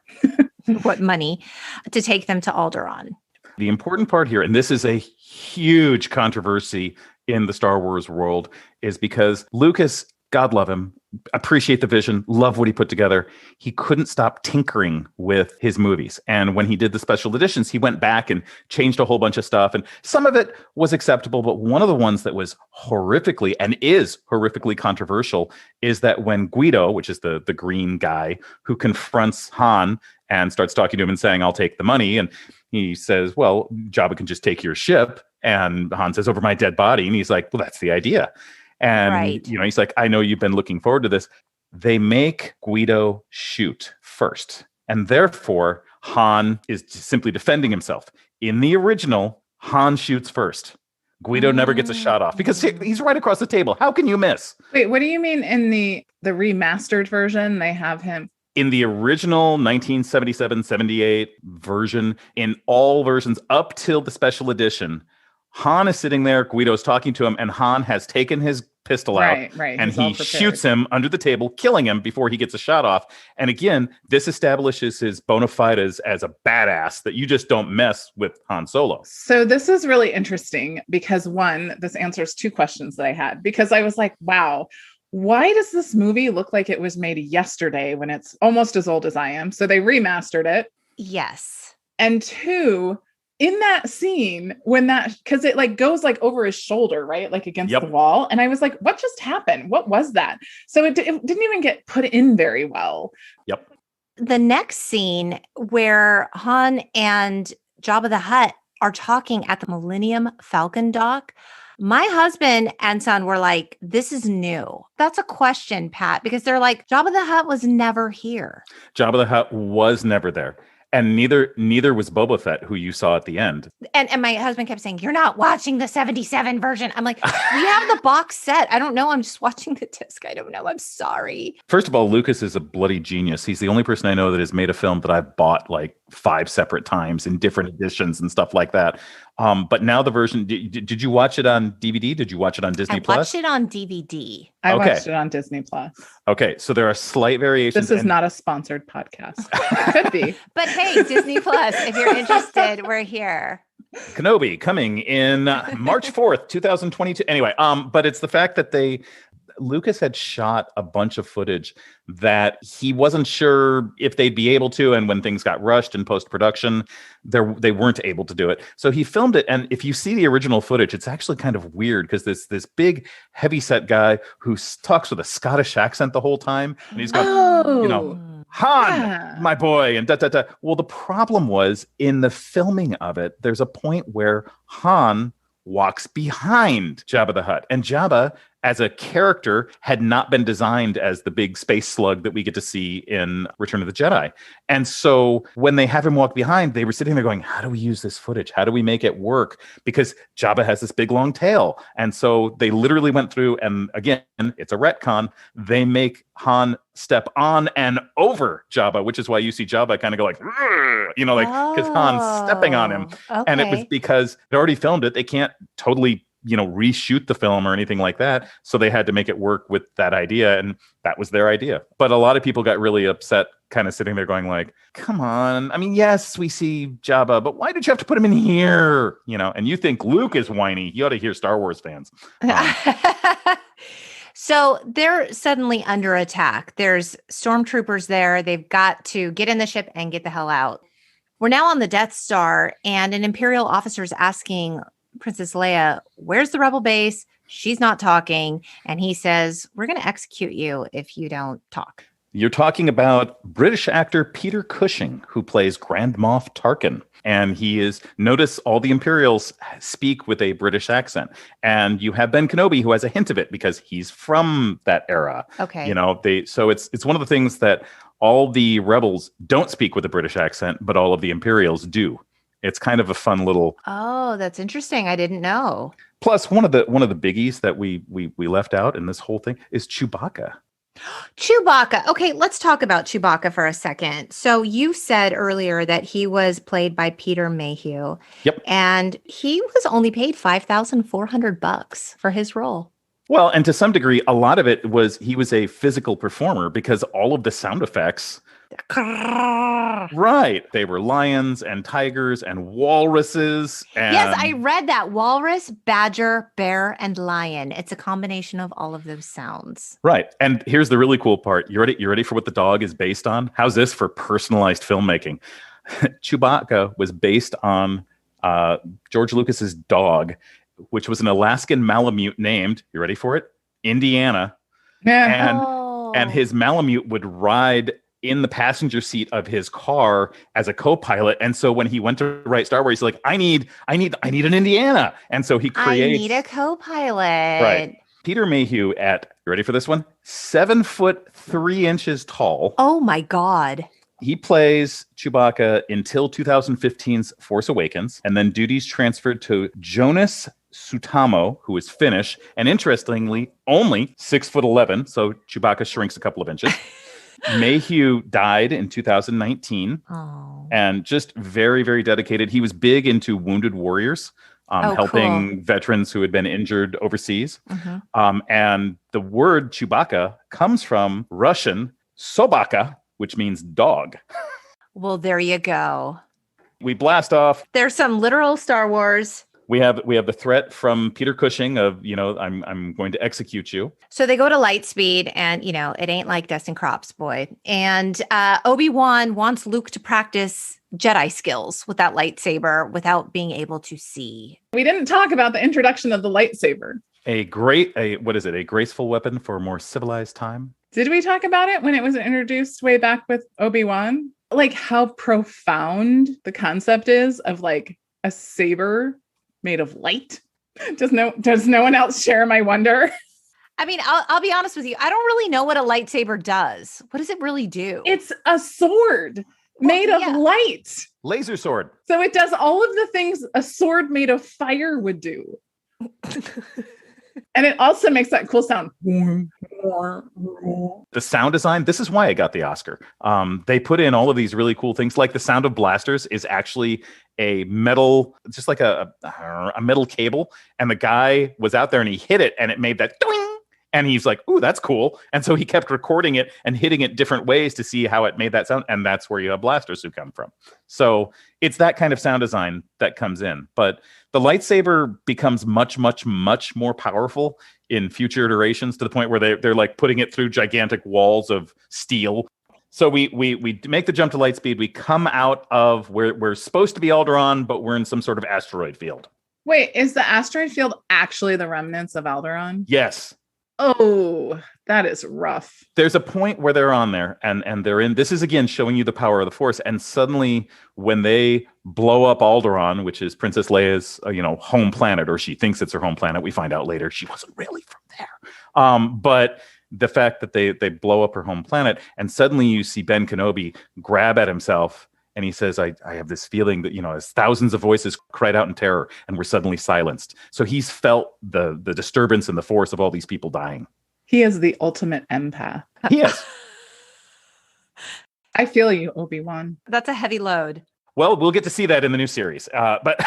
money to take them to Alderaan. The important part here, and this is a huge controversy in the Star Wars world, is because Lucas, God love him, appreciate the vision, love what he put together. He couldn't stop tinkering with his movies. And when he did the special editions, he went back and changed a whole bunch of stuff. And some of it was acceptable, but one of the ones that was horrifically and is horrifically controversial is that when Guido, which is the green guy who confronts Han and starts talking to him and saying, I'll take the money. And he says, well, Jabba can just take your ship. And Han says, over my dead body. And he's like, well, that's the idea. And, he's like, I know you've been looking forward to this. They make Guido shoot first. And therefore, Han is simply defending himself. In the original, Han shoots first. Guido never gets a shot off because he's right across the table. How can you miss? Wait, what do you mean in the remastered version, they have him? In the original 1977, 78 version, in all versions up till the special edition, Han is sitting there, Guido's talking to him, and Han has taken his pistol out, and he shoots him under the table, killing him before he gets a shot off. And again, this establishes his bona fides as a badass that you just don't mess with Han Solo. So this is really interesting because, one, this answers two questions that I had, because I was like, wow, why does this movie look like it was made yesterday when it's almost as old as I am? So they remastered it. Yes. And two, in that scene because it like goes like over his shoulder, right? Like against the wall. And I was like, what just happened? What was that? So it didn't even get put in very well. Yep. The next scene where Han and Jabba the Hutt are talking at the Millennium Falcon dock, my husband and son were like, this is new. That's a question, Pat, because they're like, Jabba the Hutt was never here. Jabba the Hutt was never there. And neither was Boba Fett, who you saw at the end. And my husband kept saying, you're not watching the 77 version. I'm like, we have the box set. I don't know. I'm just watching the disc. I don't know. I'm sorry. First of all, Lucas is a bloody genius. He's the only person I know that has made a film that I've bought like 5 separate times in different editions and stuff like that. But now the version, did you watch it on DVD? Did you watch it on Disney Plus? I watched it on DVD. I watched it on Disney Plus. Okay, so there are slight variations. This is not a sponsored podcast. It could be. But hey, Disney Plus, if you're interested, we're here. Kenobi coming in March 4th, 2022. Anyway, but it's the fact that Lucas had shot a bunch of footage that he wasn't sure if they'd be able to. And when things got rushed in post-production, they weren't able to do it. So he filmed it. And if you see the original footage, it's actually kind of weird because this big heavyset guy who talks with a Scottish accent the whole time. And he's going, Han, Yeah. my boy, and da da da. Well, the problem was in the filming of it, there's a point where Han walks behind Jabba the Hutt. And Jabba, as a character, had not been designed as the big space slug that we get to see in Return of the Jedi. And so when they have him walk behind, they were sitting there going, how do we use this footage? How do we make it work? Because Jabba has this big long tail. And so they literally went through, and again, it's a retcon. They make Han step on and over Jabba, which is why you see Jabba kind of go like, because Han's stepping on him. Okay. And it was because they already filmed it. They can't totally, reshoot the film or anything like that. So they had to make it work with that idea. And that was their idea. But a lot of people got really upset, kind of sitting there going like, come on. I mean, yes, we see Jabba, but why did you have to put him in here? And you think Luke is whiny. You ought to hear Star Wars fans. So they're suddenly under attack. There's stormtroopers there. They've got to get in the ship and get the hell out. We're now on the Death Star, and an Imperial officer is asking Princess Leia, where's the rebel base? She's not talking. And he says, we're going to execute you if you don't talk. You're talking about British actor Peter Cushing, who plays Grand Moff Tarkin. And notice all the Imperials speak with a British accent. And you have Ben Kenobi, who has a hint of it because he's from that era. Okay. So it's one of the things that all the rebels don't speak with a British accent, but all of the Imperials do. It's kind of a fun little. Oh, that's interesting. I didn't know. Plus, one of the biggies that we left out in this whole thing is Chewbacca. Chewbacca. Okay, let's talk about Chewbacca for a second. So you said earlier that he was played by Peter Mayhew. Yep. And he was only paid $5,400 for his role. Well, and to some degree, a lot of it was he was a physical performer because all of the sound effects. Right. They were lions and tigers and walruses. Yes, I read that. Walrus, badger, bear, and lion. It's a combination of all of those sounds. Right. And here's the really cool part. You ready for what the dog is based on? How's this for personalized filmmaking? Chewbacca was based on George Lucas's dog, which was an Alaskan Malamute named, you ready for it? Indiana. Yeah. And his Malamute would ride in the passenger seat of his car as a co-pilot. And so when he went to write Star Wars, he's like, I need an Indiana. And so he creates. I need a co-pilot. Right. Peter Mayhew you ready for this one? 7'3" tall. Oh my God. He plays Chewbacca until 2015's Force Awakens, and then duties transferred to Jonas Sutamo, who is Finnish, and interestingly, only 6'11", so Chewbacca shrinks a couple of inches. Mayhew died in 2019, and just very, very dedicated. He was big into wounded warriors, helping veterans who had been injured overseas. Mm-hmm. And the word Chewbacca comes from Russian sobaka, which means dog. Well, there you go. We blast off. There's some literal Star Wars. We have the threat from Peter Cushing of, I'm going to execute you. So they go to Lightspeed, and, it ain't like Destin Crops, boy. And Obi-Wan wants Luke to practice Jedi skills with that lightsaber without being able to see. We didn't talk about the introduction of the lightsaber. A graceful weapon for a more civilized time. Did we talk about it when it was introduced way back with Obi-Wan? Like how profound the concept is of like a saber made of light. Does no one else share my wonder? I mean, I'll be honest with you. I don't really know what a lightsaber does. What does it really do? It's a sword made of light. Laser sword. So it does all of the things a sword made of fire would do. And it also makes that cool sound. The sound design, this is why I got the Oscar. They put in all of these really cool things, like the sound of blasters is actually a metal, just like a metal cable. And the guy was out there and he hit it and it made that doing. And he's like, ooh, that's cool. And so he kept recording it and hitting it different ways to see how it made that sound. And that's where you have blasters who come from. So it's that kind of sound design that comes in. But the lightsaber becomes much, much, much more powerful in future iterations to the point where they're like putting it through gigantic walls of steel. So we make the jump to Lightspeed. We come out of where we're supposed to be Alderaan, but we're in some sort of asteroid field. Wait, is the asteroid field actually the remnants of Alderaan? Yes. Oh, that is rough. There's a point where they're on there and they're in. This is again showing you the power of the Force. And suddenly, when they blow up Alderaan, which is Princess Leia's home planet, or she thinks it's her home planet, we find out later she wasn't really from there. But the fact that they blow up her home planet, and suddenly you see Ben Kenobi grab at himself. And he says, I have this feeling that, as thousands of voices cried out in terror and were suddenly silenced. So he's felt the disturbance and the force of all these people dying. He is the ultimate empath. He is. I feel you, Obi-Wan. That's a heavy load. Well, we'll get to see that in the new series. But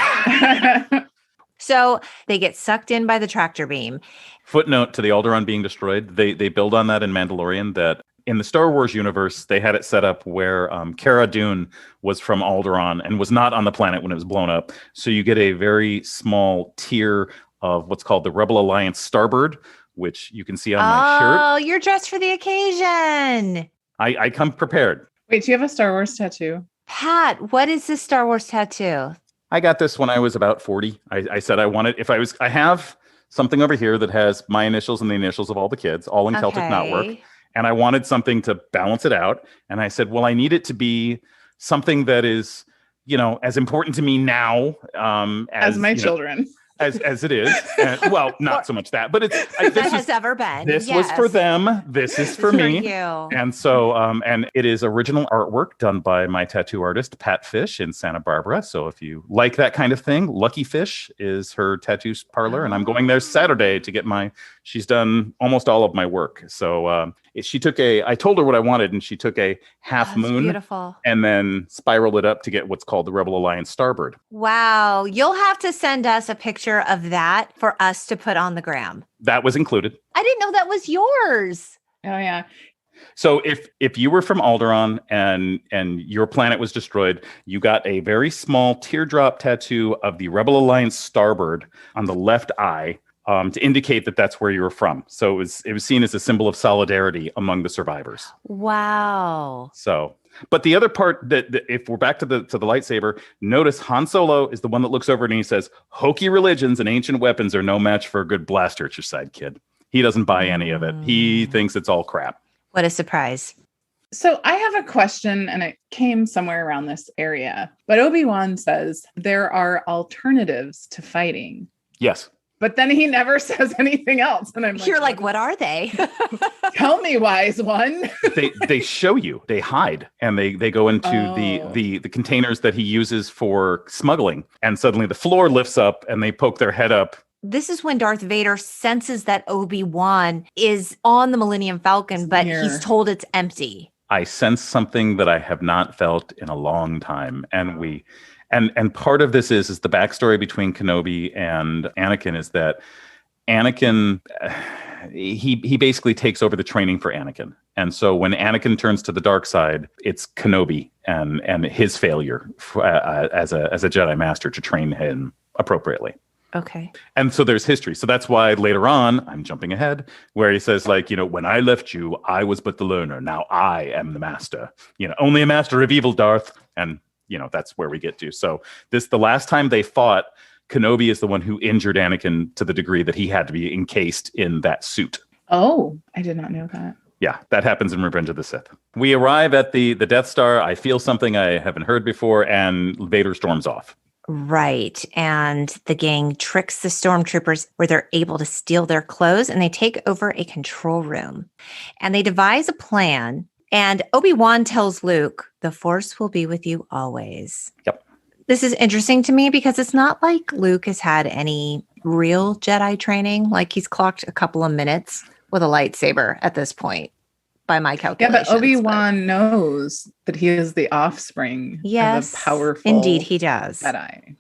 So they get sucked in by the tractor beam. Footnote to the Alderaan being destroyed. They build on that in Mandalorian, that in the Star Wars universe, they had it set up where Cara Dune was from Alderaan and was not on the planet when it was blown up. So you get a very small tier of what's called the Rebel Alliance Starbird, which you can see on my shirt. Oh, you're dressed for the occasion. I come prepared. Wait, do you have a Star Wars tattoo? Pat, what is this Star Wars tattoo? I got this when I was about 40. I said I wanted, I have something over here that has my initials and the initials of all the kids, all in Celtic Knotwork. And I wanted something to balance it out. And I said, well, I need it to be something that is, as important to me now as my children. As it is. And, well, not so much that, but it's that has ever been. This was for them. This is for me. You. And so, and it is original artwork done by my tattoo artist, Pat Fish in Santa Barbara. So if you like that kind of thing, Lucky Fish is her tattoo parlor. And I'm going there Saturday to get she's done almost all of my work. So I told her what I wanted, and she took a half moon beautiful. And then spiraled it up to get what's called the Rebel Alliance Starbird. Wow. You'll have to send us a picture of that for us to put on the gram. That was included. I didn't know that was yours. Oh, yeah. So if you were from Alderaan and your planet was destroyed, you got a very small teardrop tattoo of the Rebel Alliance Starbird on the left eye to indicate that that's where you were from. So it was seen as a symbol of solidarity among the survivors. Wow. So, but the other part that if we're back to the lightsaber, notice Han Solo is the one that looks over and he says, "Hokey religions and ancient weapons are no match for a good blaster at your side, kid." He doesn't buy any of it. He thinks it's all crap. What a surprise. So I have a question, and it came somewhere around this area. But Obi-Wan says there are alternatives to fighting. Yes. But then he never says anything else. And I'm like, you're like, what are they? Tell me, wise one. they show you, they hide, and they go into the containers that he uses for smuggling. And suddenly the floor lifts up and they poke their head up. This is when Darth Vader senses that Obi-Wan is on the Millennium Falcon, but he's told it's empty. I sense something that I have not felt in a long time. And part of this is the backstory between Kenobi and Anakin is that Anakin, he basically takes over the training for Anakin. And so when Anakin turns to the dark side, it's Kenobi and his failure as a Jedi Master to train him appropriately. Okay. And so there's history. So that's why later on, I'm jumping ahead, where he says, when I left you, I was but the learner. Now I am the master. Only a master of evil, Darth. And that's where we get to. So the last time they fought, Kenobi is the one who injured Anakin to the degree that he had to be encased in that suit. Oh, I did not know that. Yeah, that happens in Revenge of the Sith. We arrive at the Death Star. I feel something I haven't heard before, and Vader storms off. Right. And the gang tricks the stormtroopers where they're able to steal their clothes, and they take over a control room. And they devise a plan. And Obi-Wan tells Luke, "The Force will be with you always." Yep. This is interesting to me because it's not like Luke has had any real Jedi training. Like he's clocked a couple of minutes with a lightsaber at this point, by my calculations. Yeah, but Obi-Wan knows that he is the offspring of a powerful indeed he does. Jedi.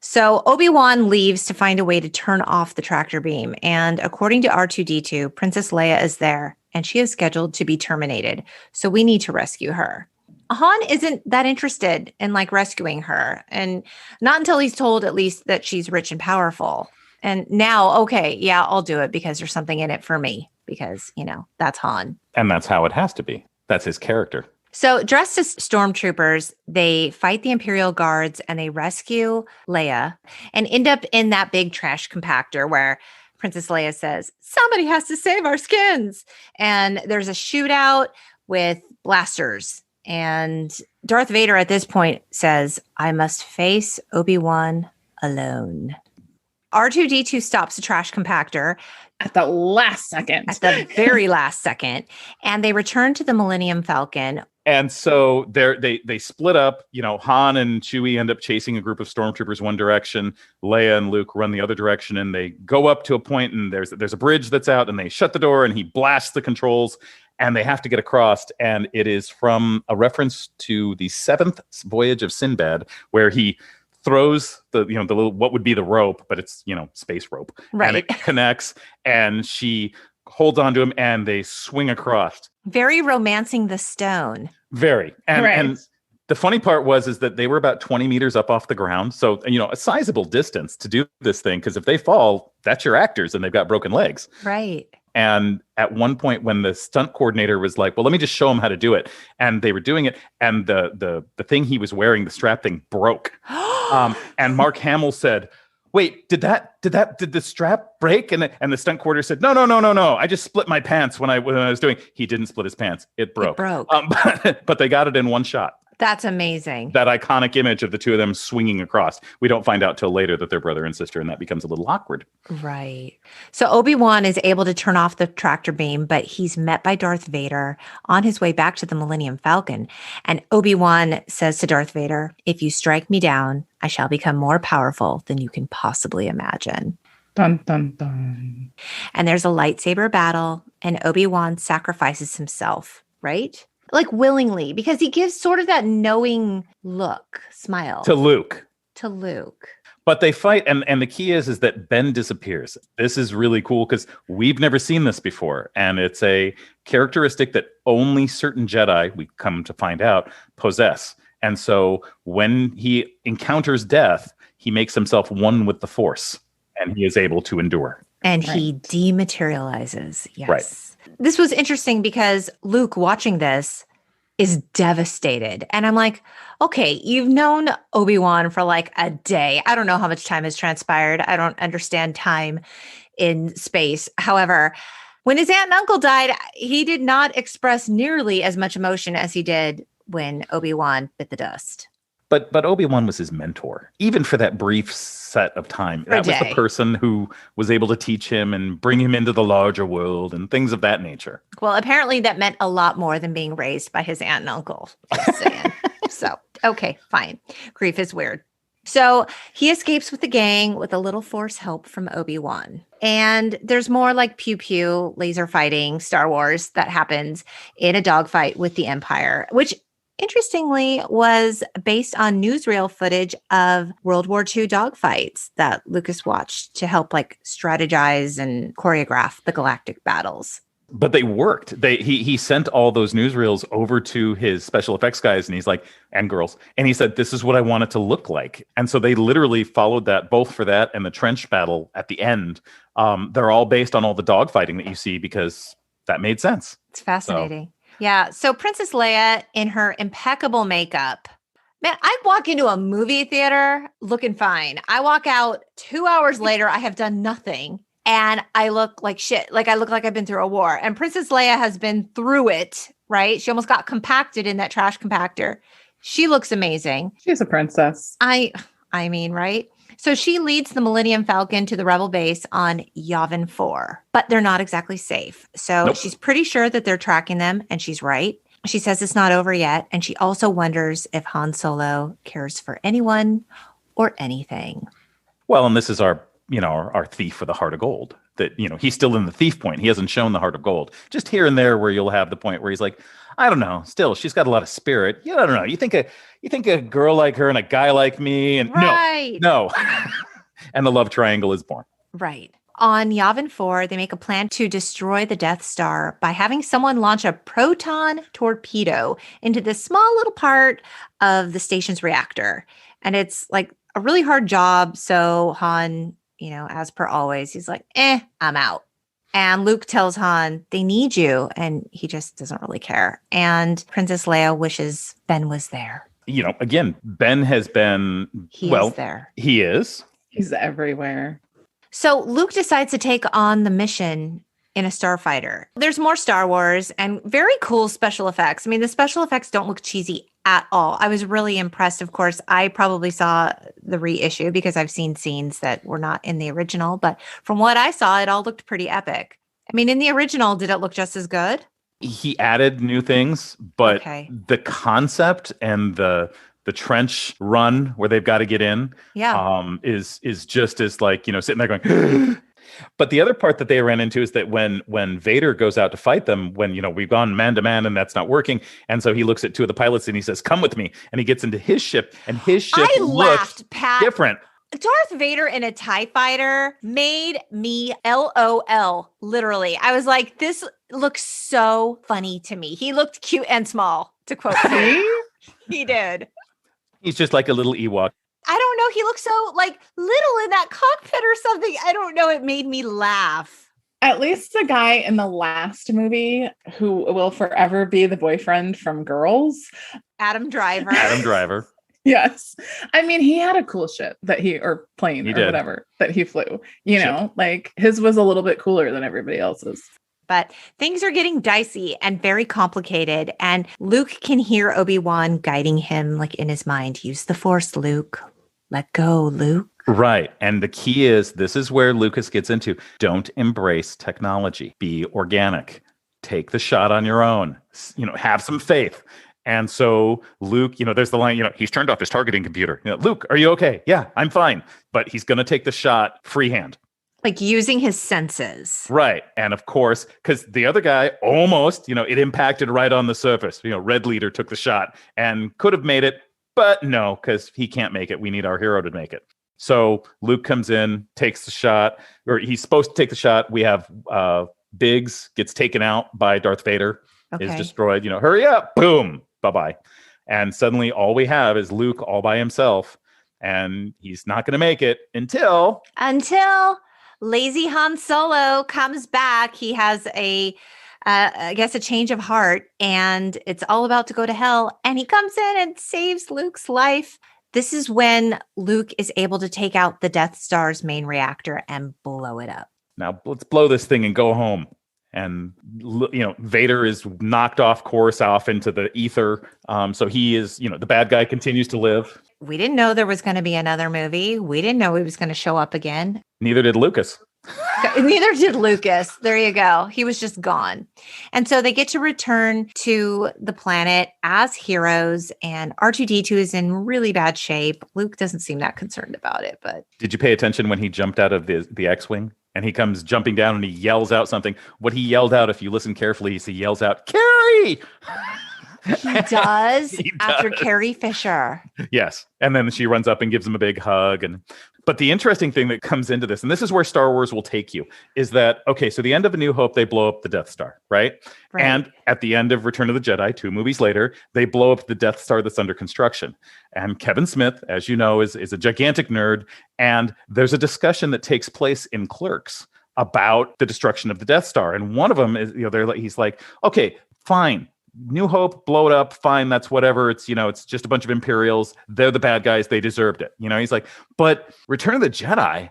So Obi-Wan leaves to find a way to turn off the tractor beam. And according to R2-D2, Princess Leia is there, and she is scheduled to be terminated. So we need to rescue her. Han isn't that interested in rescuing her. And not until he's told at least that she's rich and powerful. And now, okay, yeah, I'll do it because there's something in it for me. Because, that's Han. And that's how it has to be. That's his character. So dressed as stormtroopers, they fight the Imperial guards and they rescue Leia and end up in that big trash compactor where Princess Leia says, somebody has to save our skins. And there's a shootout with blasters. And Darth Vader at this point says, I must face Obi-Wan alone. R2-D2 stops the trash compactor At the last second. at the very last second. And they return to the Millennium Falcon. And so they split up. Han and Chewie end up chasing a group of stormtroopers one direction. Leia and Luke run the other direction, and they go up to a point, and there's a bridge that's out, and they shut the door, and he blasts the controls, and they have to get across. And it is from a reference to the seventh voyage of Sinbad, where he throws the little, what would be the rope, but it's space rope, Right. and it connects, and she holds onto him, and they swing across. Very romancing the stone. Very. And Right. and the funny part is that they were about 20 meters up off the ground. So, a sizable distance to do this thing. Because if they fall, that's your actors and they've got broken legs. Right. And at one point when the stunt coordinator was like, well, let me just show them how to do it. And they were doing it. And the thing he was wearing, the strap thing, broke. And Mark Hamill said, wait, did the strap break? And the stunt coordinator said, no. I just split my pants when I was doing. He didn't split his pants. It broke. But they got it in one shot. That's amazing. That iconic image of the two of them swinging across. We don't find out till later that they're brother and sister, and that becomes a little awkward. Right. So Obi-Wan is able to turn off the tractor beam, but he's met by Darth Vader on his way back to the Millennium Falcon. And Obi-Wan says to Darth Vader, if you strike me down, I shall become more powerful than you can possibly imagine. Dun, dun, dun. And there's a lightsaber battle, and Obi-Wan sacrifices himself, right? Like willingly, because he gives sort of that knowing smile To Luke. But they fight, and the key is that Ben disappears. This is really cool because we've never seen this before. And it's a characteristic that only certain Jedi, we come to find out, possess. And so when he encounters death, he makes himself one with the Force, and he is able to endure. And he dematerializes. Yes. Right. This was interesting because Luke, watching this, is devastated. And I'm like, okay, you've known Obi-Wan for like a day. I don't know how much time has transpired. I don't understand time in space. However, when his aunt and uncle died, he did not express nearly as much emotion as he did when Obi-Wan bit the dust. But Obi-Wan was his mentor, even for that brief set of time. That was the person who was able to teach him and bring him into the larger world and things of that nature. Well, apparently that meant a lot more than being raised by his aunt and uncle. Just saying. So, okay, fine. Grief is weird. So he escapes with the gang with a little Force help from Obi-Wan. And there's more like pew-pew, laser fighting, Star Wars that happens in a dogfight with the Empire, which interestingly was based on newsreel footage of World War II dogfights that Lucas watched to help like strategize and choreograph the galactic battles. But they worked. He sent all those newsreels over to his special effects guys, and he's like, and girls, and he said, this is what I want it to look like. And so they literally followed that, both for that and the trench battle at the end. They're all based on all the dogfighting that you see because that made sense. It's fascinating. Yeah. So Princess Leia in her impeccable makeup. Man, I walk into a movie theater looking fine. I walk out 2 hours later, I have done nothing. And I look like shit. Like I look like I've been through a war. And Princess Leia has been through it, right? She almost got compacted in that trash compactor. She looks amazing. She's a princess. I mean, right? So she leads the Millennium Falcon to the Rebel base on Yavin 4, but they're not exactly safe. So she's pretty sure that they're tracking them, and she's right. She says it's not over yet, and she also wonders if Han Solo cares for anyone or anything. Well, and this is our thief for the heart of gold. That, he's still in the thief point. He hasn't shown the heart of gold. Just here and there where you'll have the point where he's like, I don't know. Still, she's got a lot of spirit. I don't know. You think a girl like her and a guy like me, and no. And the love triangle is born. Right. On Yavin 4, they make a plan to destroy the Death Star by having someone launch a proton torpedo into this small little part of the station's reactor. And it's like a really hard job. So Han, as per always, he's like, I'm out. And Luke tells Han, they need you. And he just doesn't really care. And Princess Leia wishes Ben was there. Again, Ben has been, He is there. He is. He's everywhere. So Luke decides to take on the mission in a starfighter. There's more Star Wars and very cool special effects. I mean, the special effects don't look cheesy at all. I was really impressed. Of course, I probably saw the reissue because I've seen scenes that were not in the original. But from what I saw, it all looked pretty epic. I mean, in the original, did it look just as good? He added new things, but Okay. the concept and the trench run where they've got to get in is just as like, sitting there going, but the other part that they ran into is that when Vader goes out to fight them, when, we've gone man to man and that's not working. And so he looks at two of the pilots and he says, come with me. And he gets into his ship and his ship laughed, Pat. different. Darth Vader in a TIE fighter made me LOL, literally. I was like, this looks so funny to me. He looked cute and small, to quote me. He did. He's just like a little Ewok. I don't know. He looked so like little in that cockpit or something. I don't know. It made me laugh. At least the guy in the last movie who will forever be the boyfriend from Girls. Adam Driver. Adam Driver. Yes. I mean, he had a cool ship or plane He or did. whatever that he flew, like his was a little bit cooler than everybody else's. But things are getting dicey and very complicated. And Luke can hear Obi-Wan guiding him like in his mind. Use the Force, Luke. Let go, Luke. Right. And the key is, this is where Lucas gets into, don't embrace technology. Be organic. Take the shot on your own. Have some faith. And so Luke, there's the line, he's turned off his targeting computer. Luke, are you okay? Yeah, I'm fine. But he's going to take the shot freehand. Like using his senses. Right. And of course, because the other guy almost, it impacted right on the surface. Red Leader took the shot and could have made it, but no, because he can't make it. We need our hero to make it. So Luke comes in, takes the shot, or he's supposed to take the shot. We have Biggs gets taken out by Darth Vader, is destroyed. Hurry up, boom, bye-bye. And suddenly all we have is Luke all by himself, and he's not going to make it until lazy Han Solo comes back. He has a change of heart, and it's all about to go to hell. And he comes in and saves Luke's life. This is when Luke is able to take out the Death Star's main reactor and blow it up. Now let's blow this thing and go home. And, Vader is knocked off course off into the ether. So he is, the bad guy continues to live. We didn't know there was going to be another movie. We didn't know he was going to show up again. Neither did Lucas. Neither did Lucas. There you go. He was just gone. And so they get to return to the planet as heroes, and R2-D2 is in really bad shape. Luke doesn't seem that concerned about it, but... Did you pay attention when he jumped out of the X-Wing? And he comes jumping down and he yells out something. What he yelled out, if you listen carefully, is he yells out, Carrie! He does after Carrie Fisher. Yes. And then she runs up and gives him a big hug. But the interesting thing that comes into this, and this is where Star Wars will take you, is that, so the end of A New Hope, they blow up the Death Star, right? And at the end of Return of the Jedi, 2 movies later, they blow up the Death Star that's under construction. And Kevin Smith, as you know, is a gigantic nerd. And there's a discussion that takes place in Clerks about the destruction of the Death Star. And one of them is, he's like, okay, fine. New Hope, blow it up, fine, that's whatever. It's, it's just a bunch of Imperials. They're the bad guys. They deserved it. He's like, but Return of the Jedi,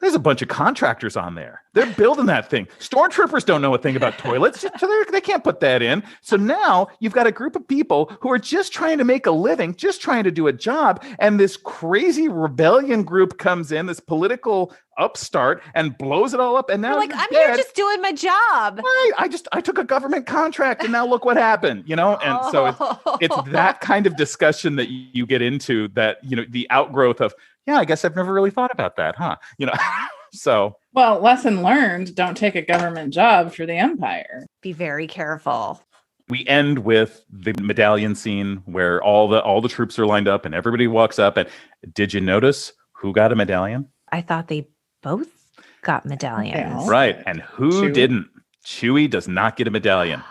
there's a bunch of contractors on there. They're building that thing. Stormtroopers don't know a thing about toilets, so they can't put that in. So now you've got a group of people who are just trying to make a living, just trying to do a job. And this crazy rebellion group comes in, this political upstart, and blows it all up. And now I'm here just doing my job. Right. I took a government contract, and now look what happened, And so it's that kind of discussion that you get into, that, the outgrowth of, I guess I've never really thought about that, huh? So. Well, lesson learned, don't take a government job for the Empire. Be very careful. We end with the medallion scene where all the troops are lined up and everybody walks up. And did you notice who got a medallion? I thought they both got medallions. Right. And who didn't? Chewie does not get a medallion.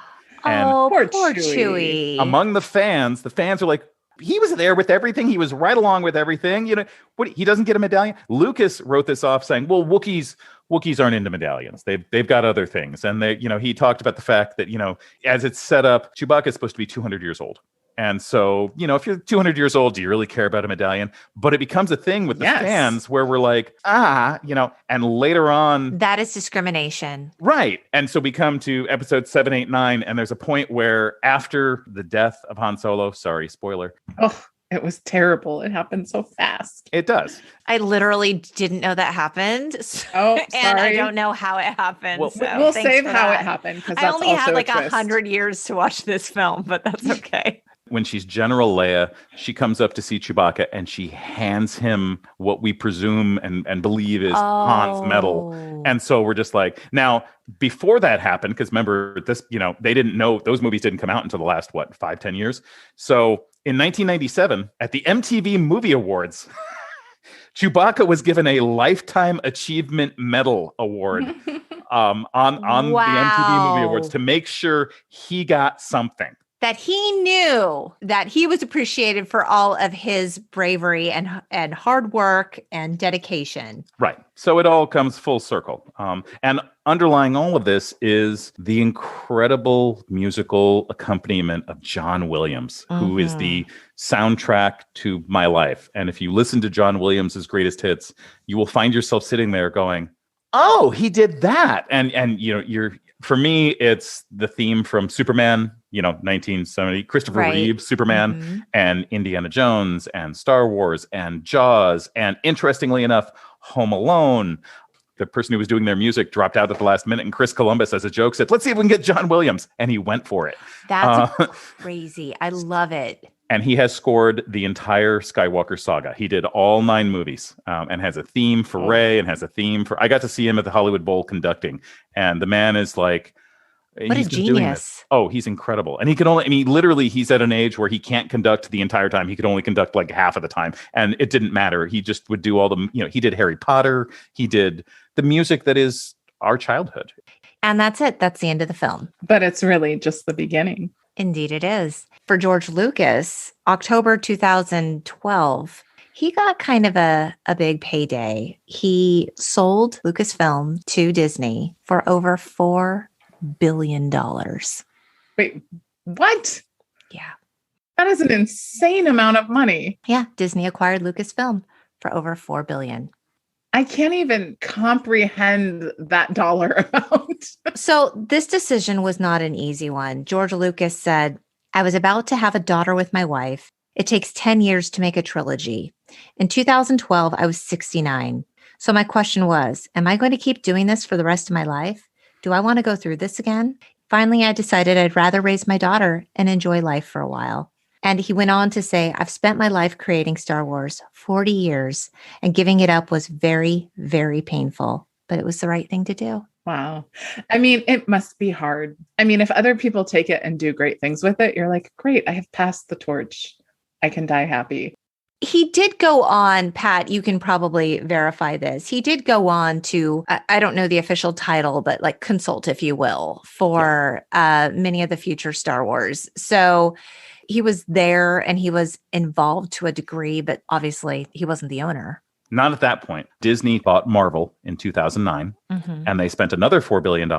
And poor Chewie. Among the fans are like, he was there with everything. He was right along with everything. He doesn't get a medallion. Lucas wrote this off saying, well, Wookiees aren't into medallions. They've got other things. And he talked about the fact that, as it's set up, Chewbacca is supposed to be 200 years old. And so, if you're 200 years old, do you really care about a medallion? But it becomes a thing with the fans where we're like, and later on. That is discrimination. Right. And so we come to episode 7, 8, 9, and there's a point where after the death of Han Solo, sorry, spoiler. Oh, it was terrible. It happened so fast. It does. I literally didn't know that happened. Oh, sorry. And I don't know how it happened. Well, we'll save how it happened, because I only had like 100 years to watch this film, but that's okay. When she's General Leia, she comes up to see Chewbacca and she hands him what we presume and believe is Han's medal. And so we're just like, now, before that happened, because remember this, they didn't know, those movies didn't come out until the last, 5-10 years. So in 1997, at the MTV Movie Awards, Chewbacca was given a Lifetime Achievement Medal Award on the MTV Movie Awards to make sure he got something. That he knew that he was appreciated for all of his bravery and hard work and dedication. Right. So it all comes full circle. And underlying all of this is the incredible musical accompaniment of John Williams, who is the soundtrack to my life. And if you listen to John Williams' greatest hits, you will find yourself sitting there going, oh, he did that. And for me, it's the theme from Superman, 1970, Christopher Reeve, Superman, and Indiana Jones, and Star Wars, and Jaws, and interestingly enough, Home Alone. The person who was doing their music dropped out at the last minute, and Chris Columbus, as a joke, said, let's see if we can get John Williams. And he went for it. That's crazy. I love it. And he has scored the entire Skywalker saga. He did all 9 movies and has a theme for Rey and has a theme for... I got to see him at the Hollywood Bowl conducting. And the man is like... What a genius. Oh, he's incredible. And he's at an age where he can't conduct the entire time. He could only conduct like half of the time. And it didn't matter. He just would do all the... he did Harry Potter. He did the music that is our childhood. And that's it. That's the end of the film. But it's really just the beginning. Indeed it is. For George Lucas, October 2012, he got kind of a big payday. He sold Lucasfilm to Disney for over $4 billion. Wait, what? Yeah. That is an insane amount of money. Yeah, Disney acquired Lucasfilm for over $4 billion. I can't even comprehend that dollar amount. So this decision was not an easy one. George Lucas said, I was about to have a daughter with my wife. It takes 10 years to make a trilogy. In 2012, I was 69. So my question was, am I going to keep doing this for the rest of my life? Do I want to go through this again? Finally, I decided I'd rather raise my daughter and enjoy life for a while. And he went on to say, I've spent my life creating Star Wars, 40 years, and giving it up was very, very painful, but it was the right thing to do. Wow. I mean, it must be hard. I mean, if other people take it and do great things with it, you're like, great, I have passed the torch. I can die happy. He did go on, Pat, you can probably verify this. He did go on to, I don't know the official title, but like consult, if you will, for many of the future Star Wars. So he was there and he was involved to a degree, but obviously he wasn't the owner. Not at that point. Disney bought Marvel in 2009, and they spent another $4 billion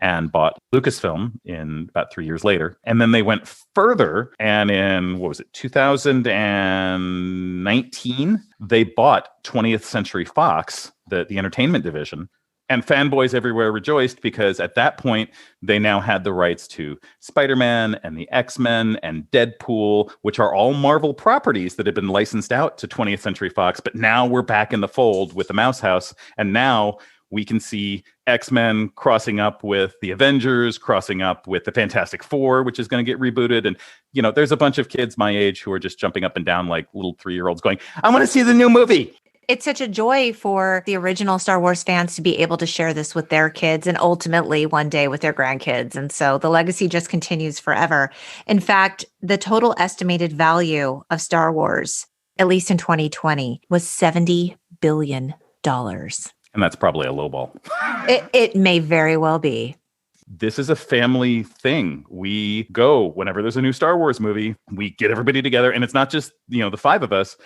and bought Lucasfilm in about 3 years later. And then they went further, and in, 2019, they bought 20th Century Fox, the entertainment division. And fanboys everywhere rejoiced because at that point, they now had the rights to Spider-Man and the X-Men and Deadpool, which are all Marvel properties that had been licensed out to 20th Century Fox. But now we're back in the fold with the Mouse House. And now we can see X-Men crossing up with the Avengers, crossing up with the Fantastic Four, which is going to get rebooted. And, there's a bunch of kids my age who are just jumping up and down like little 3-year-olds going, I want to see the new movie. It's such a joy for the original Star Wars fans to be able to share this with their kids and ultimately one day with their grandkids. And so the legacy just continues forever. In fact, the total estimated value of Star Wars, at least in 2020, was $70 billion. And that's probably a lowball. It may very well be. This is a family thing. We go whenever there's a new Star Wars movie, we get everybody together. And it's not just, the 5 of us.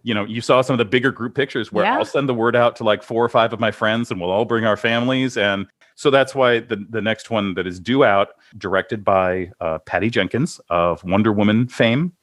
You saw some of the bigger group pictures where I'll send the word out to like 4 or 5 of my friends and we'll all bring our families. And So that's why the next one that is due out, directed by Patty Jenkins of Wonder Woman fame.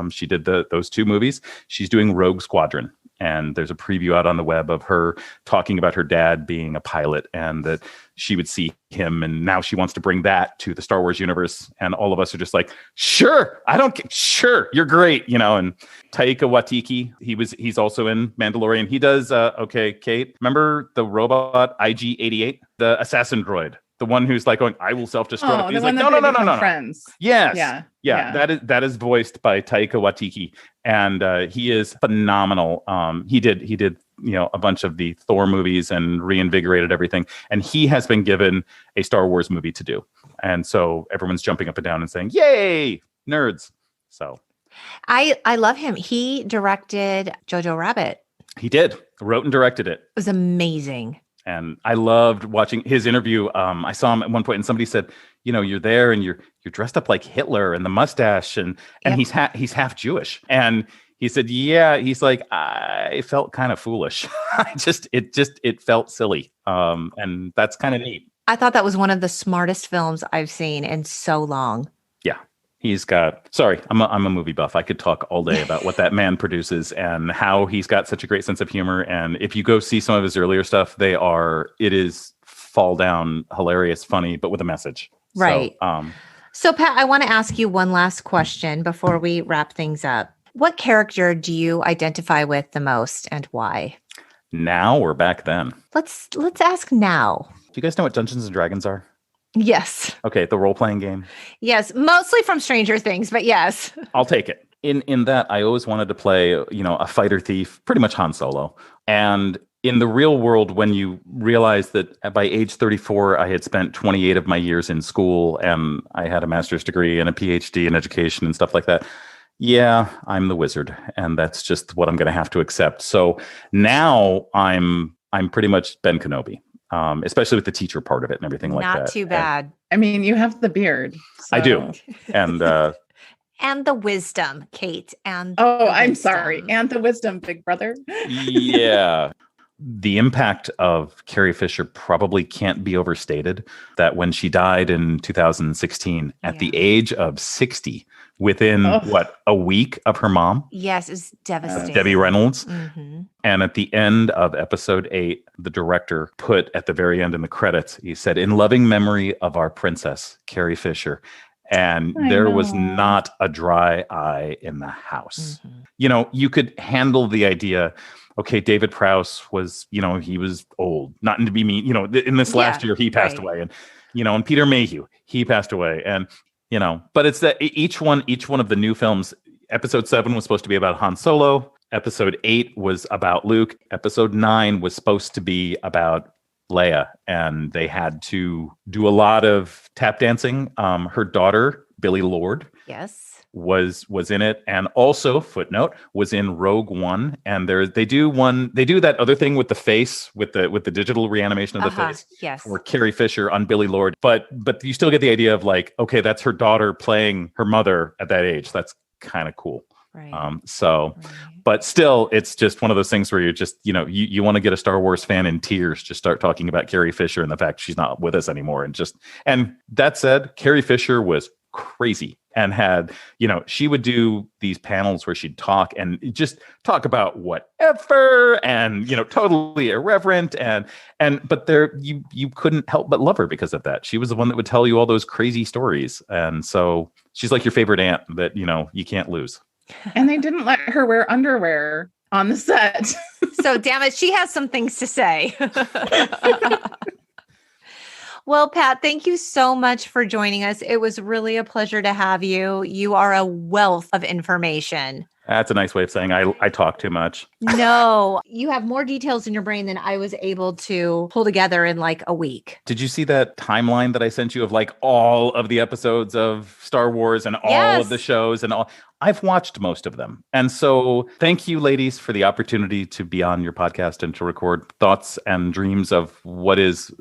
She did those 2 movies. She's doing Rogue Squadron. And there's a preview out on the web of her talking about her dad being a pilot and that she would see him. And now she wants to bring that to the Star Wars universe. And all of us are just like, sure, sure, you're great. And Taika Waititi, he's also in Mandalorian. He does, okay, Kate, remember the robot IG-88, the assassin droid? The one who's like going, I will self-destruct. Oh, He's the one like, no. Friends. Yes. Yeah. That is voiced by Taika Waititi. And he is phenomenal. He did, a bunch of the Thor movies and reinvigorated everything. And he has been given a Star Wars movie to do. And so everyone's jumping up and down and saying, yay, nerds. So I love him. He directed Jojo Rabbit. He did. Wrote and directed it. It was amazing. And I loved watching his interview. I saw him at one point and somebody said, you're there and you're dressed up like Hitler and the mustache and he's half Jewish. And he said, yeah, he's like, I felt kind of foolish. It felt silly. And that's kind of neat. I thought that was one of the smartest films I've seen in so long. Yeah. He's got, I'm a movie buff. I could talk all day about what that man produces and how he's got such a great sense of humor. And if you go see some of his earlier stuff, it is fall down, hilarious, funny, but with a message. Right. So Pat, I want to ask you one last question before we wrap things up. What character do you identify with the most and why? Now or back then? Let's ask now. Do you guys know what Dungeons and Dragons are? Yes. Okay, the role-playing game. Yes, mostly from Stranger Things, but yes. I'll take it. In that, I always wanted to play, a fighter thief, pretty much Han Solo. And in the real world, when you realize that by age 34, I had spent 28 of my years in school and I had a master's degree and a PhD in education and stuff like that. Yeah, I'm the wizard, and that's just what I'm going to have to accept. So now I'm pretty much Ben Kenobi. Especially with the teacher part of it and everything like that. Not too bad. I mean, you have the beard. So. I do. And and the wisdom, Kate. And I'm sorry. And the wisdom, big brother. Yeah. The impact of Carrie Fisher probably can't be overstated. That when she died in 2016, at the age of 60, within a week of her mom? Yes, it's devastating. Debbie Reynolds. Mm-hmm. And at the end of episode 8, the director put at the very end in the credits, he said, "In loving memory of our princess, Carrie Fisher." And there was not a dry eye in the house. Mm-hmm. You could handle the idea. Okay, David Prowse was, he was old, not to be mean, in this last year, he passed away. And, and Peter Mayhew, he passed away. And, but it's that each one of the new films, episode 7 was supposed to be about Han Solo. Episode 8 was about Luke. Episode 9 was supposed to be about Leia. And they had to do a lot of tap dancing. Her daughter, Billie Lourd. Yes. was in it, and also footnote was in Rogue One. And they do that other thing with the face, with the digital reanimation of the face for Carrie Fisher on Billie Lourd, but you still get the idea of like, okay, that's her daughter playing her mother at that age. That's kind of cool. Right. But still, it's just one of those things where you're just, you want to get a Star Wars fan in tears, just start talking about Carrie Fisher and the fact she's not with us anymore. And that said, Carrie Fisher was crazy and had, she would do these panels where she'd talk and just talk about whatever and, totally irreverent but there, you couldn't help but love her because of that. She was the one that would tell you all those crazy stories. And so she's like your favorite aunt that, you can't lose. And they didn't let her wear underwear on the set. So damn it, she has some things to say. Well, Pat, thank you so much for joining us. It was really a pleasure to have you. You are a wealth of information. That's a nice way of saying I talk too much. No, you have more details in your brain than I was able to pull together in like a week. Did you see that timeline that I sent you of like all of the episodes of Star Wars and all of the shows and all? I've watched most of them. And so thank you, ladies, for the opportunity to be on your podcast and to record thoughts and dreams of what is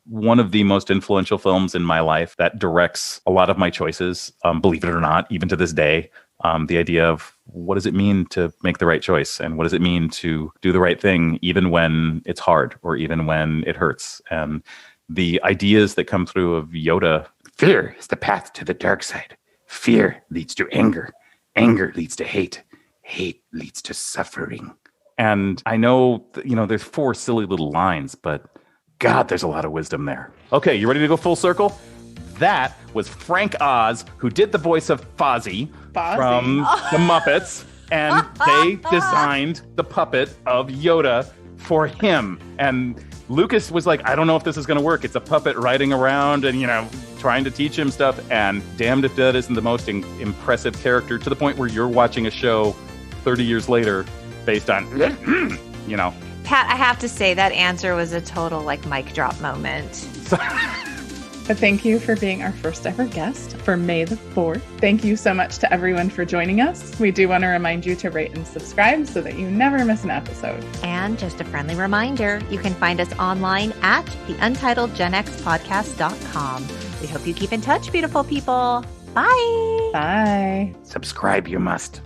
one of the most influential films in my life that directs a lot of my choices, believe it or not, even to this day. The idea of what does it mean to make the right choice and what does it mean to do the right thing, even when it's hard or even when it hurts. And, the ideas that come through of Yoda. Fear is the path to the dark side. Fear leads to anger. Anger leads to hate. Hate leads to suffering. And I know, there's 4 silly little lines, but God, there's a lot of wisdom there. Okay, you ready to go full circle? That was Frank Oz, who did the voice of Fozzie from the Muppets, and they designed the puppet of Yoda for him. And Lucas was like, I don't know if this is going to work. It's a puppet riding around and, trying to teach him stuff. And damned if that isn't the most impressive character, to the point where you're watching a show 30 years later based on, Pat, I have to say that answer was a total mic drop moment. But thank you for being our first ever guest for May the 4th. Thank you so much to everyone for joining us. We do want to remind you to rate and subscribe so that you never miss an episode. And just a friendly reminder, you can find us online at theuntitledgenxpodcast.com. We hope you keep in touch, beautiful people. Bye. Bye. Subscribe, you must.